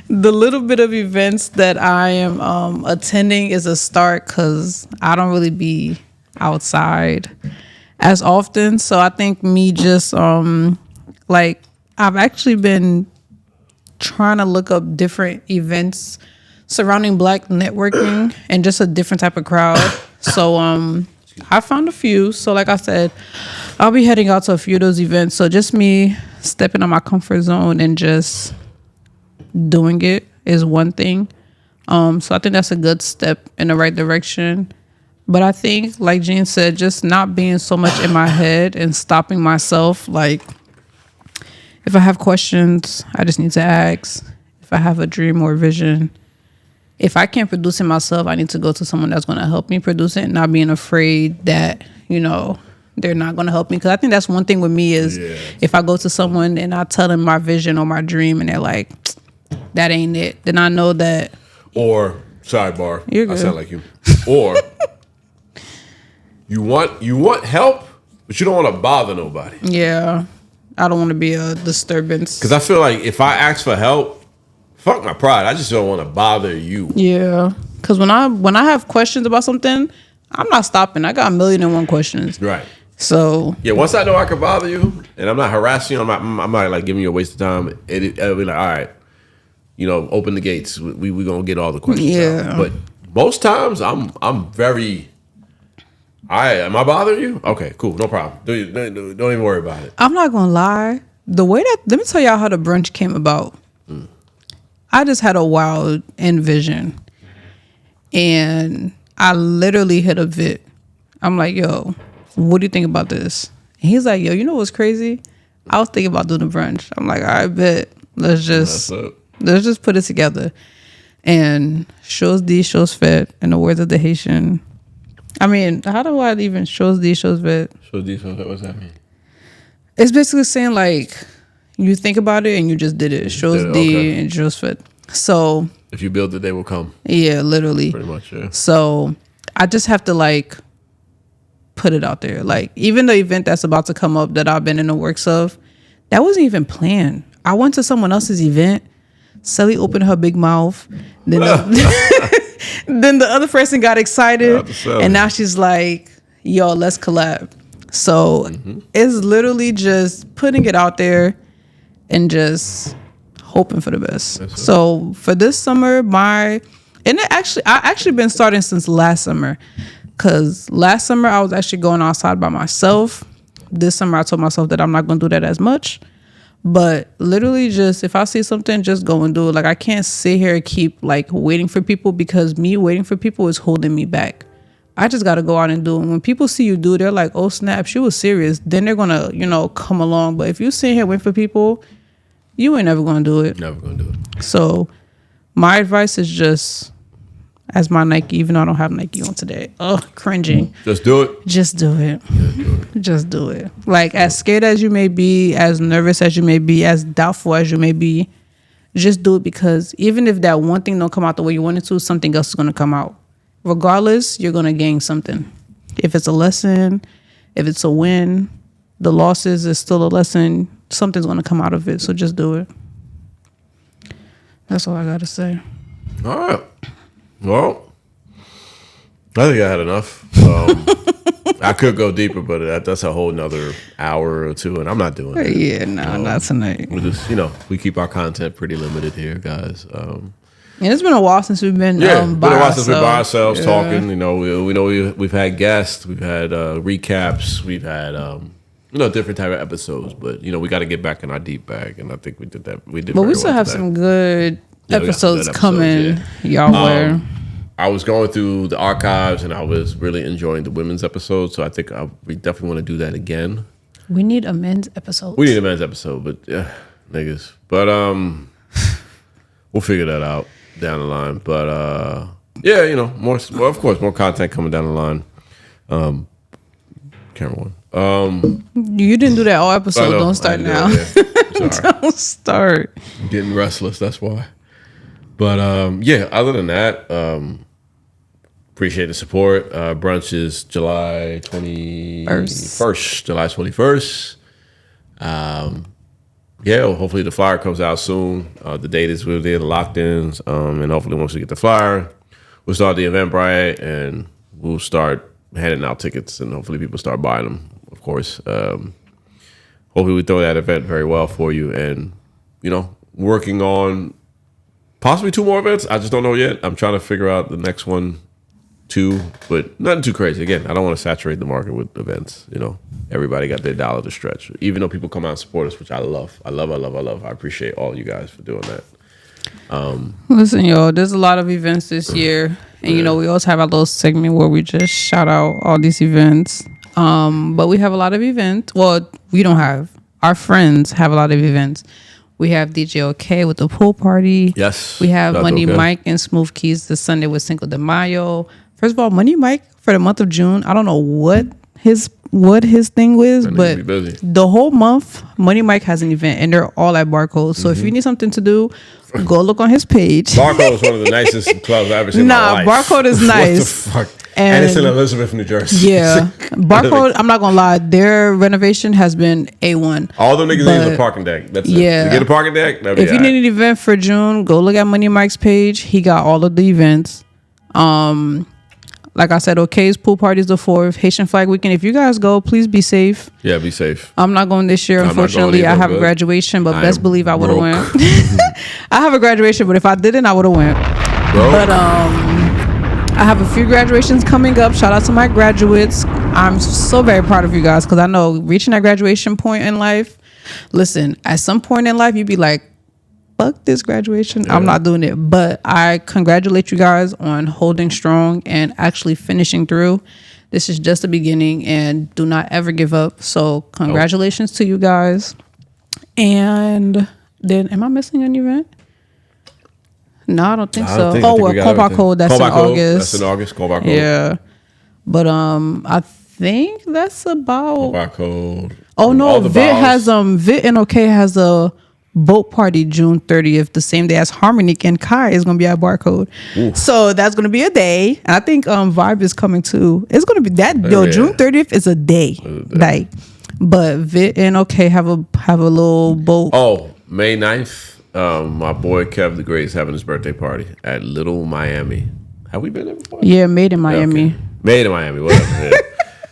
S2: The little bit of events that I am attending is a start because I don't really be outside as often. So I think me just like I've actually been trying to look up different events surrounding Black networking and just a different type of crowd. So I found a few. So like I said, I'll be heading out to a few of those events. So just me stepping on my comfort zone and just doing it is one thing. So I think that's a good step in the right direction. But I think, like Jean said, just not being so much in my head and stopping myself. Like, if I have questions, I just need to ask. If I have a dream or vision, if I can't produce it myself, I need to go to someone that's going to help me produce it, and not being afraid that, they're not going to help me. Because I think that's one thing with me is if I go to someone and I tell them my vision or my dream and they're like, that ain't it, then I know that.
S1: Or, sidebar,
S2: You're good.
S1: I sound like you. Or, you want help, but you don't want to bother nobody.
S2: Yeah. I don't want to be a disturbance.
S1: Because I feel like if I ask for help, fuck my pride. I just don't want to bother you.
S2: Yeah. Because when I have questions about something, I'm not stopping. I got 1,000,001 questions.
S1: Right.
S2: So.
S1: Yeah, once I know I can bother you, and I'm not harassing you, I'm not like giving you a waste of time, it'll be like, all right, open the gates. We going to get all the questions out. But most times, I'm very... All right, am I bothering you? Okay, cool, no problem. Don't even worry about it.
S2: I'm not gonna lie. The way let me tell y'all how the brunch came about. I just had a wild vision, and I literally hit a vid. I'm like, yo, what do you think about this? And he's like, yo, you know what's crazy? I was thinking about doing a brunch. I'm like, all right, bet. Let's just put it together. And shows D, shows fed, in the words of the Haitian. I mean, how do I even shows D, shows vet?
S1: Shows D, shows vet, what's that mean?
S2: It's basically saying like you think about it and you just did it. Shows D and shows vet. So
S1: if you build it, they will come.
S2: Yeah, literally.
S1: Pretty much, yeah.
S2: So I just have to like put it out there. Like even the event that's about to come up that I've been in the works of, that wasn't even planned. I went to someone else's event. Sally opened her big mouth. Then then the other person got excited, and now she's like, yo, let's collab. So it's literally just putting it out there and just hoping for the best. So for this summer, I actually been starting since last summer, because last summer I was actually going outside by myself. This summer I told myself that I'm not going to do that as much. But literally just if I see something, just go and do it. Like I can't sit here and keep like waiting for people, because me waiting for people is holding me back. I just got to go out and do it. When people see you do it, they're like, oh snap, she was serious. Then they're going to, come along. But if you sit here waiting for people, you ain't never going to do it.
S1: Never going to do it.
S2: So my advice is just, as my Nike, even though I don't have Nike on today. Oh, cringing.
S1: Just do it.
S2: Just do it. Just do it. Like as scared as you may be, as nervous as you may be, as doubtful as you may be, just do it, because even if that one thing don't come out the way you want it to, something else is going to come out. Regardless, you're going to gain something. If it's a lesson, if it's a win, the losses is still a lesson. Something's going to come out of it. So just do it. That's all I got to say.
S1: All right. Well, I think I had enough. I could go deeper, but that's a whole nother hour or two, and I'm not doing it.
S2: Yeah, no, not tonight.
S1: We just, we keep our content pretty limited here, guys.
S2: And it's been a while since we've been
S1: been a while since we've been by ourselves talking. We've had guests, we've had recaps, we've had different type of episodes, but we got to get back in our deep bag, and I think we did that. But
S2: we still have some good episodes coming y'all way.
S1: I was going through the archives and I was really enjoying the women's episode. So I think we definitely want to do that again.
S2: We need a men's episode.
S1: We need a men's episode, but yeah, niggas. But we'll figure that out down the line. But yeah, you know, more of course, more content coming down the line. Camera one.
S2: You didn't do that all episode. Don't start now. Don't start.
S1: I'm getting restless. That's why. But yeah, other than that, appreciate the support. Brunch is July 21st. July 21st. Yeah, well, hopefully the flyer comes out soon. The date is with the locked-ins, and hopefully once we get the flyer, we'll start the Eventbrite, and we'll start handing out tickets, and hopefully people start buying them. Of course, hopefully we throw that event very well for you, and you know, working on possibly 2 more events. I just don't know yet. I'm trying to figure out the next one, 2, but nothing too crazy. Again, I don't want to saturate the market with events. You know, everybody got their dollar to stretch. Even though people come out and support us, which I love. I appreciate all you guys for doing that.
S2: Listen, y'all, there's a lot of events this year. And, you know, we also have our little segment where we just shout out all these events. But we have a lot of events. Well, we don't have. Our friends have a lot of events. We have DJ OK with the pool party.
S1: Yes.
S2: We have Money Mike and Smooth Keys this Sunday with Cinco de Mayo. First of all, Money Mike for the month of June. I don't know what his thing was, but the whole month, Money Mike has an event, and they're all at Barcode. So if you need something to do, go look on his page.
S1: Barcode is one of the nicest clubs I've ever seen in my life.
S2: Barcode is nice.
S1: What the fuck? And it's in Elizabeth, New Jersey.
S2: Yeah. Barcode, I'm not going to lie, their renovation has been A1.
S1: All them niggas need is a parking deck. That's it. To get a parking deck, that'd be
S2: if you need an event for June, go look at Money Mike's page. He got all of the events. Like I said, OK's pool party is the 4th. Haitian Flag Weekend. If you guys go, please be safe.
S1: Yeah, be safe.
S2: I'm not going this year, unfortunately. I have a graduation, but best believe I would have went. I have a graduation, but if I didn't, I would have went. But I have a few graduations coming up. Shout out to my graduates. I'm so very proud of you guys because I know reaching that graduation point in life, listen, at some point in life, you'd be like, fuck this graduation. Yeah. I'm not doing it. But I congratulate you guys on holding strong and actually finishing through. This is just the beginning, and do not ever give up. So congratulations to you guys. And then, am I missing an event? No, I don't think so. Combat Code. That's in August.
S1: That's in August. Combat Code.
S2: Yeah. But I think that's about
S1: Combat Code.
S2: Oh no, Vit and OK has a boat party June 30th, the same day as Harmonic and Kai is gonna be at Barcode. Ooh. So that's gonna be a day. And I think Vibe is coming too. It's gonna be that June 30th is a day. Like, but Vit and OK have a little boat.
S1: Oh, May 9th. My boy Kev the Great is having his birthday party at Little Miami. Have we been there before?
S2: Yeah, Made in Miami.
S1: Yeah, okay. Made in Miami, whatever. Yeah.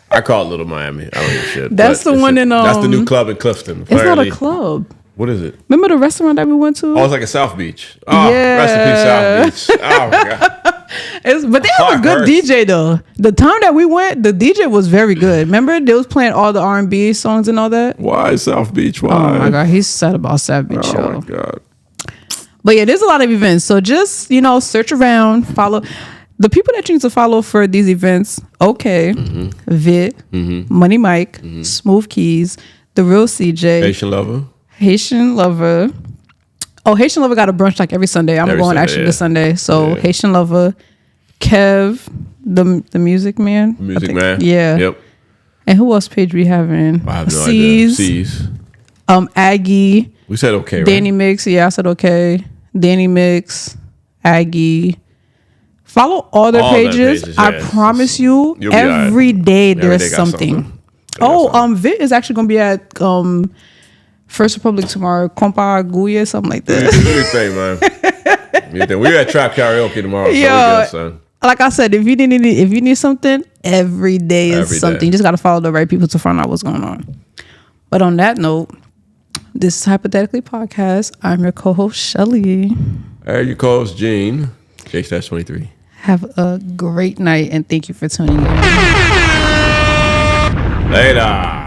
S1: I call it Little Miami. I don't give a shit.
S2: That's the one in
S1: that's the new club in Clifton.
S2: Apparently. It's not a club.
S1: What is it?
S2: Remember the restaurant that we went to?
S1: Oh, it's like a South Beach. Oh, yeah. Rest in peace, South Beach. Oh my god.
S2: But they have a good DJ though. The time that we went, the DJ was very good. Remember, they was playing all the R&B songs and all that.
S1: Why South Beach? Why?
S2: Oh my god, he's sad about South Beach.
S1: Oh my god.
S2: But yeah, there's a lot of events. So just, search around, follow the people that you need to follow for these events. Okay, Vit, Money Mike, Smooth Keys, The Real CJ, Haitian Lover. Oh, Haitian Lover got a brunch like every Sunday. I'm going this Sunday. So Haitian Lover, Kev, the Music Man. Yeah. Yep. And who else page we having?
S1: I have no idea. C's.
S2: Aggie.
S1: We said okay, right?
S2: Danny Mix. Yeah, I said okay. Danny Mix, Aggie. Follow all their pages. I promise you, every day there's something. Vit is actually gonna be at First Republic tomorrow. Compa Guya, something like that.
S1: What do you think, man? We're at Trap Karaoke tomorrow.
S2: Yeah. So like I said, if you need something, every day is something. You just gotta follow the right people to find out what's going on. But on that note, this is Hypothetically Podcast. I'm your co-host, Shelly.
S1: Hey, your co-host, Gene. J-23.
S2: Have a great night, and thank you for tuning in.
S1: Later.